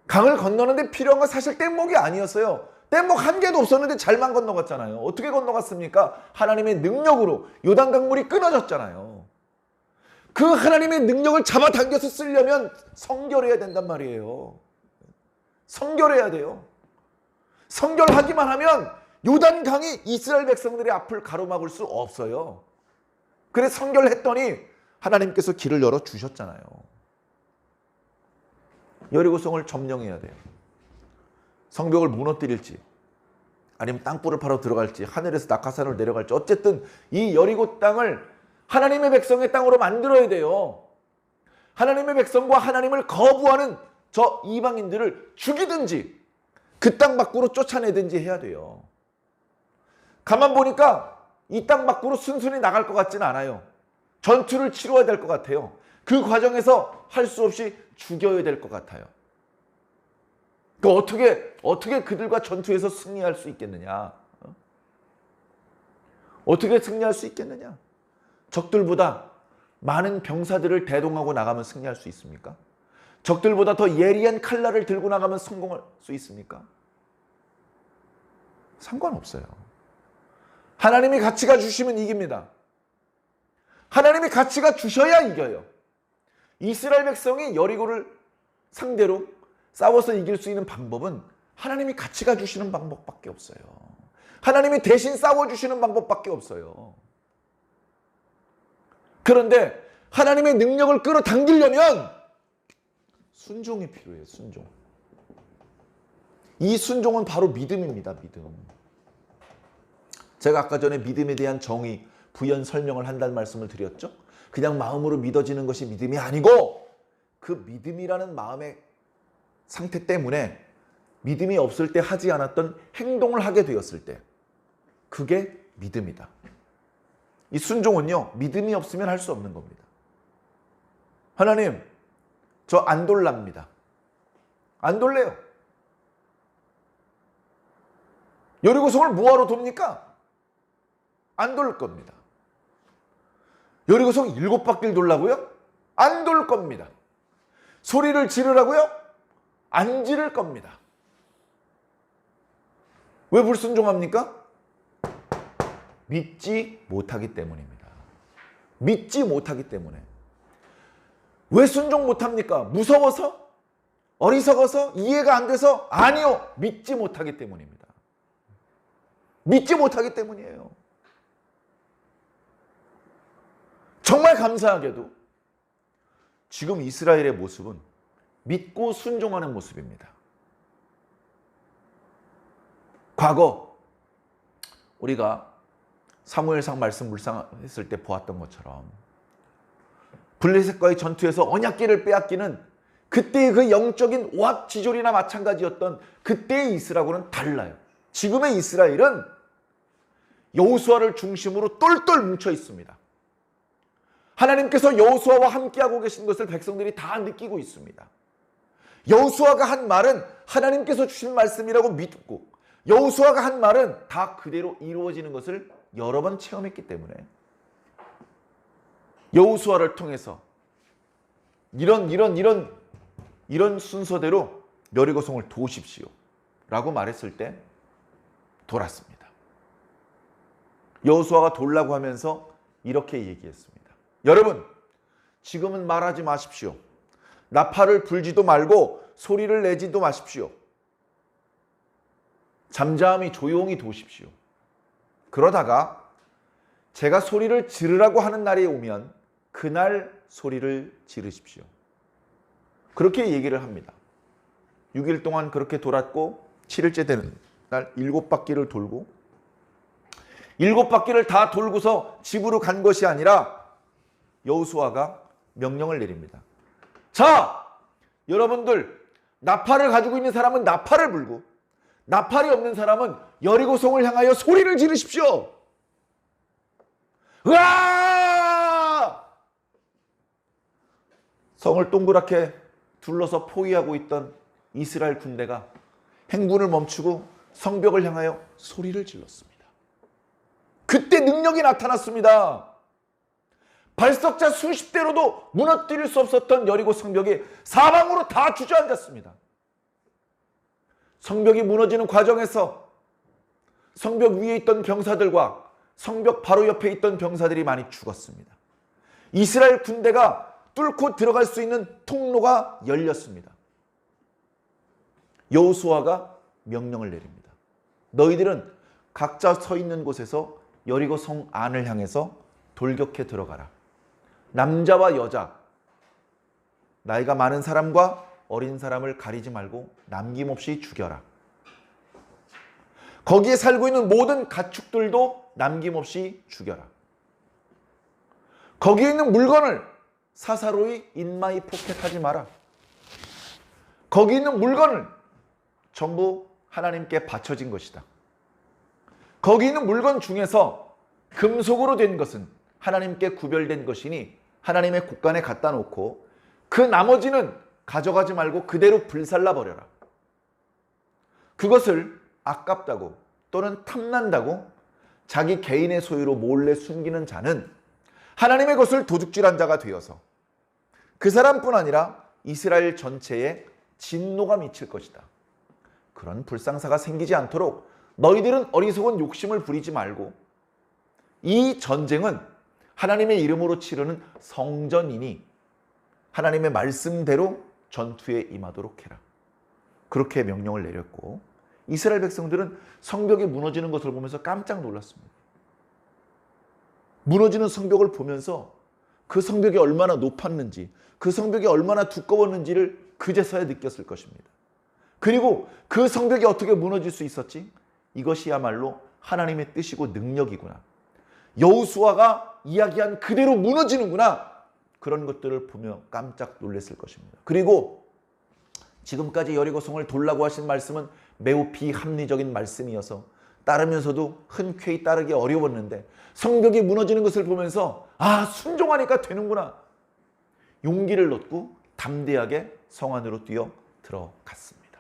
강을 건너는데 필요한 건 사실 뗏목이 아니었어요. 뗏목 한 개도 없었는데 잘만 건너갔잖아요. 어떻게 건너갔습니까? 하나님의 능력으로. 요단강물이 끊어졌잖아요. 그 하나님의 능력을 잡아당겨서 쓰려면 성결해야 된단 말이에요. 성결해야 돼요. 성결하기만 하면 요단강이 이스라엘 백성들의 앞을 가로막을 수 없어요. 그래서 성결했더니 하나님께서 길을 열어주셨잖아요. 여리고성을 점령해야 돼요. 성벽을 무너뜨릴지, 아니면 땅굴을 파러 들어갈지, 하늘에서 낙하산으로 내려갈지, 어쨌든 이 여리고 땅을 하나님의 백성의 땅으로 만들어야 돼요. 하나님의 백성과 하나님을 거부하는 저 이방인들을 죽이든지 그 땅 밖으로 쫓아내든지 해야 돼요. 가만 보니까 이 땅 밖으로 순순히 나갈 것 같지는 않아요. 전투를 치러야 될 것 같아요. 그 과정에서 할 수 없이 죽여야 될 것 같아요. 그 어떻게 그들과 전투에서 승리할 수 있겠느냐? 어떻게 승리할 수 있겠느냐? 적들보다 많은 병사들을 대동하고 나가면 승리할 수 있습니까? 적들보다 더 예리한 칼날을 들고 나가면 성공할 수 있습니까? 상관없어요. 하나님이 가치가 주시면 이깁니다. 하나님이 가치가 주셔야 이겨요. 이스라엘 백성이 여리고를 상대로 싸워서 이길 수 있는 방법은 하나님이 같이 가주시는 방법밖에 없어요. 하나님이 대신 싸워주시는 방법밖에 없어요. 그런데 하나님의 능력을 끌어당기려면 순종이 필요해요. 순종. 이 순종은 바로 믿음입니다. 믿음. 제가 아까 전에 믿음에 대한 정의, 부연 설명을 한다는 말씀을 드렸죠. 그냥 마음으로 믿어지는 것이 믿음이 아니고 그 믿음이라는 마음의 상태 때문에 믿음이 없을 때 하지 않았던 행동을 하게 되었을 때 그게 믿음이다. 이 순종은요, 믿음이 없으면 할 수 없는 겁니다. 하나님, 저 안 돌랍니다. 안 돌래요. 여리고성을 뭐하러 돕니까? 안 돌 겁니다. 여리고성 7바퀴를 돌라고요? 안 돌 겁니다. 소리를 지르라고요? 안 지를 겁니다. 왜 불순종합니까? 믿지 못하기 때문입니다. 믿지 못하기 때문에. 왜 순종 못합니까? 무서워서? 어리석어서? 이해가 안 돼서? 아니요. 믿지 못하기 때문입니다. 믿지 못하기 때문이에요. 정말 감사하게도 지금 이스라엘의 모습은 믿고 순종하는 모습입니다. 과거 우리가 사무엘상 말씀 묵상했을 때 보았던 것처럼 블레셋과의 전투에서 언약궤를 빼앗기는 그때의 그 영적인 오합지졸이나 마찬가지였던 그때의 이스라엘하고는 달라요. 지금의 이스라엘은 여호수아를 중심으로 똘똘 뭉쳐 있습니다. 하나님께서 여호수아와 함께하고 계신 것을 백성들이 다 느끼고 있습니다. 여호수아가 한 말은 하나님께서 주신 말씀이라고 믿고 여호수아가 한 말은 다 그대로 이루어지는 것을 여러 번 체험했기 때문에 여호수아를 통해서 이런 순서대로 여리고성을 도우십시오 라고 말했을 때 돌았습니다. 여호수아가 돌라고 하면서 이렇게 얘기했습니다. 여러분, 지금은 말하지 마십시오. 나팔을 불지도 말고 소리를 내지도 마십시오. 잠잠히 조용히 도십시오. 그러다가 제가 소리를 지르라고 하는 날이 오면 그날 소리를 지르십시오. 그렇게 얘기를 합니다. 6일 동안 그렇게 돌았고 7일째 되는 날 7바퀴를 돌고 7바퀴를 다 돌고서 집으로 간 것이 아니라 여호수아가 명령을 내립니다. 자, 여러분들 나팔을 가지고 있는 사람은 나팔을 불고 나팔이 없는 사람은 여리고성을 향하여 소리를 지르십시오. 으아! 성을 동그랗게 둘러서 포위하고 있던 이스라엘 군대가 행군을 멈추고 성벽을 향하여 소리를 질렀습니다. 그때 능력이 나타났습니다. 발석자 수십 대로도 무너뜨릴 수 없었던 여리고 성벽이 사방으로 다 주저앉았습니다. 성벽이 무너지는 과정에서 성벽 위에 있던 병사들과 성벽 바로 옆에 있던 병사들이 많이 죽었습니다. 이스라엘 군대가 뚫고 들어갈 수 있는 통로가 열렸습니다. 여호수아가 명령을 내립니다. 너희들은 각자 서 있는 곳에서 여리고 성 안을 향해서 돌격해 들어가라. 남자와 여자, 나이가 많은 사람과 어린 사람을 가리지 말고 남김없이 죽여라. 거기에 살고 있는 모든 가축들도 남김없이 죽여라. 거기에 있는 물건을 사사로이 인마이 포켓하지 마라. 거기 있는 물건을 전부 하나님께 바쳐진 것이다. 거기 있는 물건 중에서 금속으로 된 것은 하나님께 구별된 것이니 하나님의 곳간에 갖다 놓고 그 나머지는 가져가지 말고 그대로 불살라 버려라. 그것을 아깝다고 또는 탐난다고 자기 개인의 소유로 몰래 숨기는 자는 하나님의 것을 도둑질한 자가 되어서 그 사람뿐 아니라 이스라엘 전체에 진노가 미칠 것이다. 그런 불상사가 생기지 않도록 너희들은 어리석은 욕심을 부리지 말고 이 전쟁은 하나님의 이름으로 치르는 성전이니 하나님의 말씀대로 전투에 임하도록 해라. 그렇게 명령을 내렸고 이스라엘 백성들은 성벽이 무너지는 것을 보면서 깜짝 놀랐습니다. 무너지는 성벽을 보면서 그 성벽이 얼마나 높았는지, 그 성벽이 얼마나 두꺼웠는지를 그제서야 느꼈을 것입니다. 그리고 그 성벽이 어떻게 무너질 수 있었지? 이것이야말로 하나님의 뜻이고 능력이구나. 여호수아가 이야기한 그대로 무너지는구나. 그런 것들을 보며 깜짝 놀랐을 것입니다. 그리고 지금까지 여리고성을 돌라고 하신 말씀은 매우 비합리적인 말씀이어서 따르면서도 흔쾌히 따르기 어려웠는데 성벽이 무너지는 것을 보면서 순종하니까 되는구나. 용기를 얻고 담대하게 성 안으로 뛰어 들어갔습니다.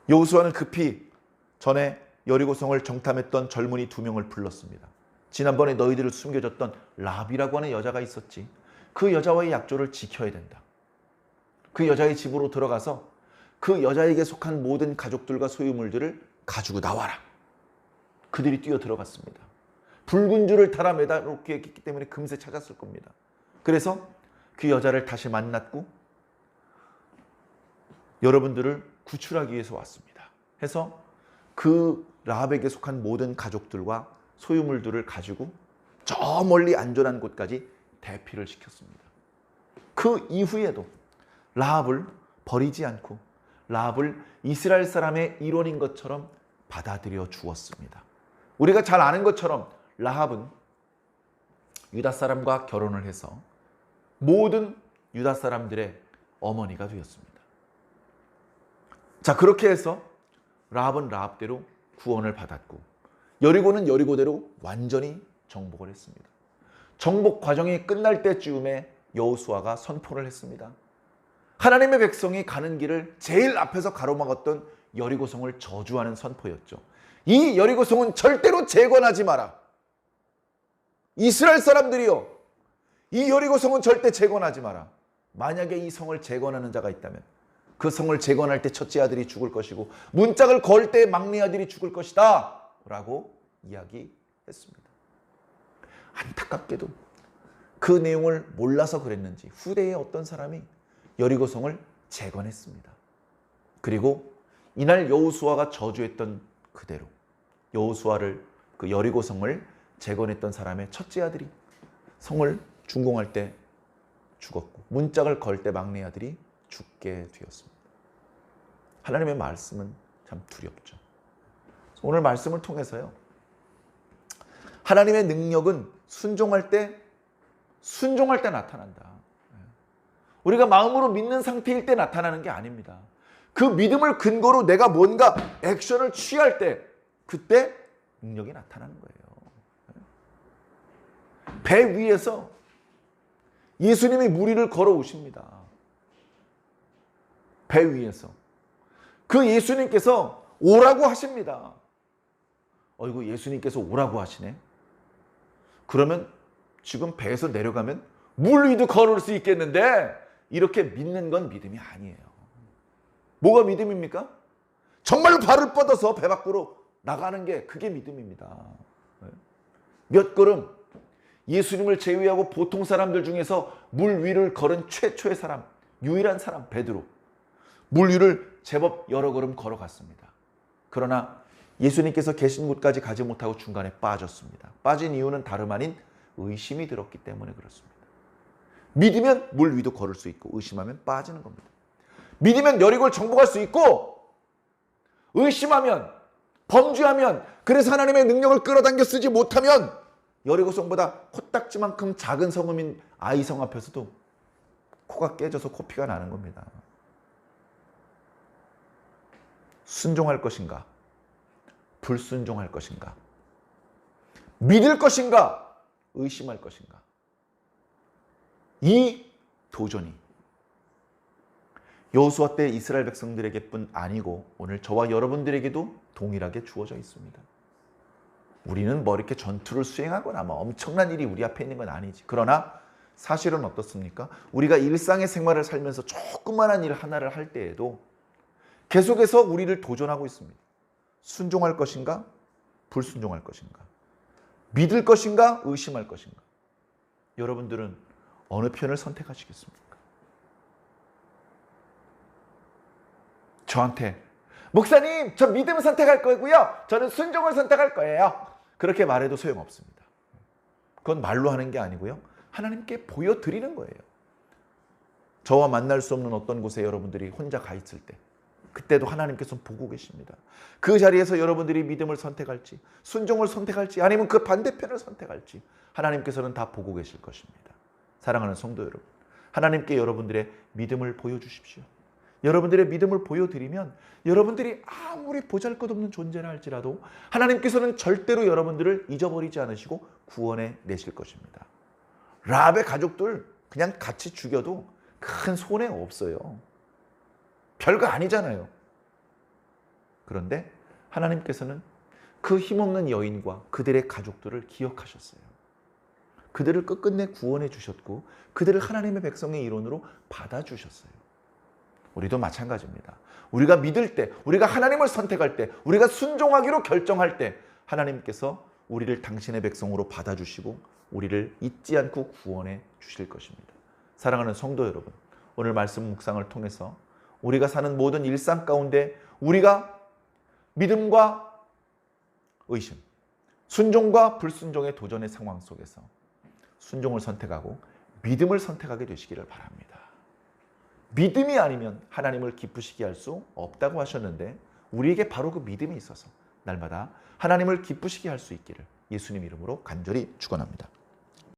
여호수아는 급히 전에 여리고성을 정탐했던 젊은이 2명을 불렀습니다. 지난번에 너희들을 숨겨줬던 라합이라고 하는 여자가 있었지. 그 여자와의 약조를 지켜야 된다. 그 여자의 집으로 들어가서 그 여자에게 속한 모든 가족들과 소유물들을 가지고 나와라. 그들이 뛰어 들어갔습니다. 붉은 줄을 달아 매다 놓게 했기 때문에 금세 찾았을 겁니다. 그래서 그 여자를 다시 만났고 여러분들을 구출하기 위해서 왔습니다. 해서 그 라합에게 속한 모든 가족들과 소유물들을 가지고 저 멀리 안전한 곳까지 대피를 시켰습니다. 그 이후에도 라합을 버리지 않고 라합을 이스라엘 사람의 일원인 것처럼 받아들여 주었습니다. 우리가 잘 아는 것처럼 라합은 유다 사람과 결혼을 해서 모든 유다 사람들의 어머니가 되었습니다. 자, 그렇게 해서 라합은 라합대로 구원을 받았고 여리고는 여리고대로 완전히 정복을 했습니다. 정복 과정이 끝날 때쯤에 여호수아가 선포를 했습니다. 하나님의 백성이 가는 길을 제일 앞에서 가로막았던 여리고성을 저주하는 선포였죠. 이 여리고성은 절대로 재건하지 마라. 이스라엘 사람들이여, 이 여리고성은 절대 재건하지 마라. 만약에 이 성을 재건하는 자가 있다면 그 성을 재건할 때 첫째 아들이 죽을 것이고 문짝을 걸 때 막내 아들이 죽을 것이다 라고 이야기했습니다. 안타깝게도 그 내용을 몰라서 그랬는지 후대에 어떤 사람이 여리고성을 재건했습니다. 그리고 이날 여호수아가 저주했던 그대로 여호수아를 그 여리고성을 재건했던 사람의 첫째 아들이 성을 준공할 때 죽었고 문짝을 걸 때 막내 아들이 죽게 되었습니다. 하나님의 말씀은 참 두렵죠. 오늘 말씀을 통해서요, 하나님의 능력은 순종할 때 나타난다. 우리가 마음으로 믿는 상태일 때 나타나는 게 아닙니다. 그 믿음을 근거로 내가 뭔가 액션을 취할 때 그때 능력이 나타나는 거예요. 배 위에서 예수님이 무리를 걸어오십니다. 배 위에서 그 예수님께서 오라고 하십니다. 이거 예수님께서 오라고 하시네. 그러면 지금 배에서 내려가면 물 위도 걸을 수 있겠는데 이렇게 믿는 건 믿음이 아니에요. 뭐가 믿음입니까? 정말로 발을 뻗어서 배 밖으로 나가는 게 그게 믿음입니다. 몇 걸음 예수님을 제외하고 보통 사람들 중에서 물 위를 걸은 최초의 사람, 유일한 사람 베드로. 물 위를 제법 여러 걸음 걸어갔습니다. 그러나 예수님께서 계신 곳까지 가지 못하고 중간에 빠졌습니다. 빠진 이유는 다름 아닌 의심이 들었기 때문에 그렇습니다. 믿으면 물 위도 걸을 수 있고 의심하면 빠지는 겁니다. 믿으면 여리고를 정복할 수 있고 의심하면 범죄하면 그래서 하나님의 능력을 끌어당겨 쓰지 못하면 여리고성보다 코딱지만큼 작은 성읍인 아이성 앞에서도 코가 깨져서 코피가 나는 겁니다. 순종할 것인가? 불순종할 것인가? 믿을 것인가? 의심할 것인가? 이 도전이 여호수아 때 이스라엘 백성들에게뿐 아니고 오늘 저와 여러분들에게도 동일하게 주어져 있습니다. 우리는 뭐 이렇게 전투를 수행하거나 엄청난 일이 우리 앞에 있는 건 아니지. 그러나 사실은 어떻습니까? 우리가 일상의 생활을 살면서 조그만한 일 하나를 할 때에도 계속해서 우리를 도전하고 있습니다. 순종할 것인가? 불순종할 것인가? 믿을 것인가? 의심할 것인가? 여러분들은 어느 편을 선택하시겠습니까? 저한테 목사님, 저 믿음을 선택할 거고요. 저는 순종을 선택할 거예요. 그렇게 말해도 소용없습니다. 그건 말로 하는 게 아니고요. 하나님께 보여드리는 거예요. 저와 만날 수 없는 어떤 곳에 여러분들이 혼자 가 있을 때 그때도 하나님께서 보고 계십니다. 그 자리에서 여러분들이 믿음을 선택할지 순종을 선택할지 아니면 그 반대편을 선택할지 하나님께서는 다 보고 계실 것입니다. 사랑하는 성도 여러분, 하나님께 여러분들의 믿음을 보여주십시오. 여러분들의 믿음을 보여드리면 여러분들이 아무리 보잘것없는 존재라 할지라도 하나님께서는 절대로 여러분들을 잊어버리지 않으시고 구원해 내실 것입니다. 라합의 가족들 그냥 같이 죽여도 큰 손해 없어요. 별거 아니잖아요. 그런데 하나님께서는 그 힘없는 여인과 그들의 가족들을 기억하셨어요. 그들을 끝끝내 구원해 주셨고 그들을 하나님의 백성의 일원으로 받아주셨어요. 우리도 마찬가지입니다. 우리가 믿을 때, 우리가 하나님을 선택할 때, 우리가 순종하기로 결정할 때 하나님께서 우리를 당신의 백성으로 받아주시고 우리를 잊지 않고 구원해 주실 것입니다. 사랑하는 성도 여러분, 오늘 말씀 묵상을 통해서 우리가 사는 모든 일상 가운데 우리가 믿음과 의심, 순종과 불순종의 도전의 상황 속에서 순종을 선택하고 믿음을 선택하게 되시기를 바랍니다. 믿음이 아니면 하나님을 기쁘시게 할 수 없다고 하셨는데 우리에게 바로 그 믿음이 있어서 날마다 하나님을 기쁘시게 할 수 있기를 예수님 이름으로 간절히 축원합니다.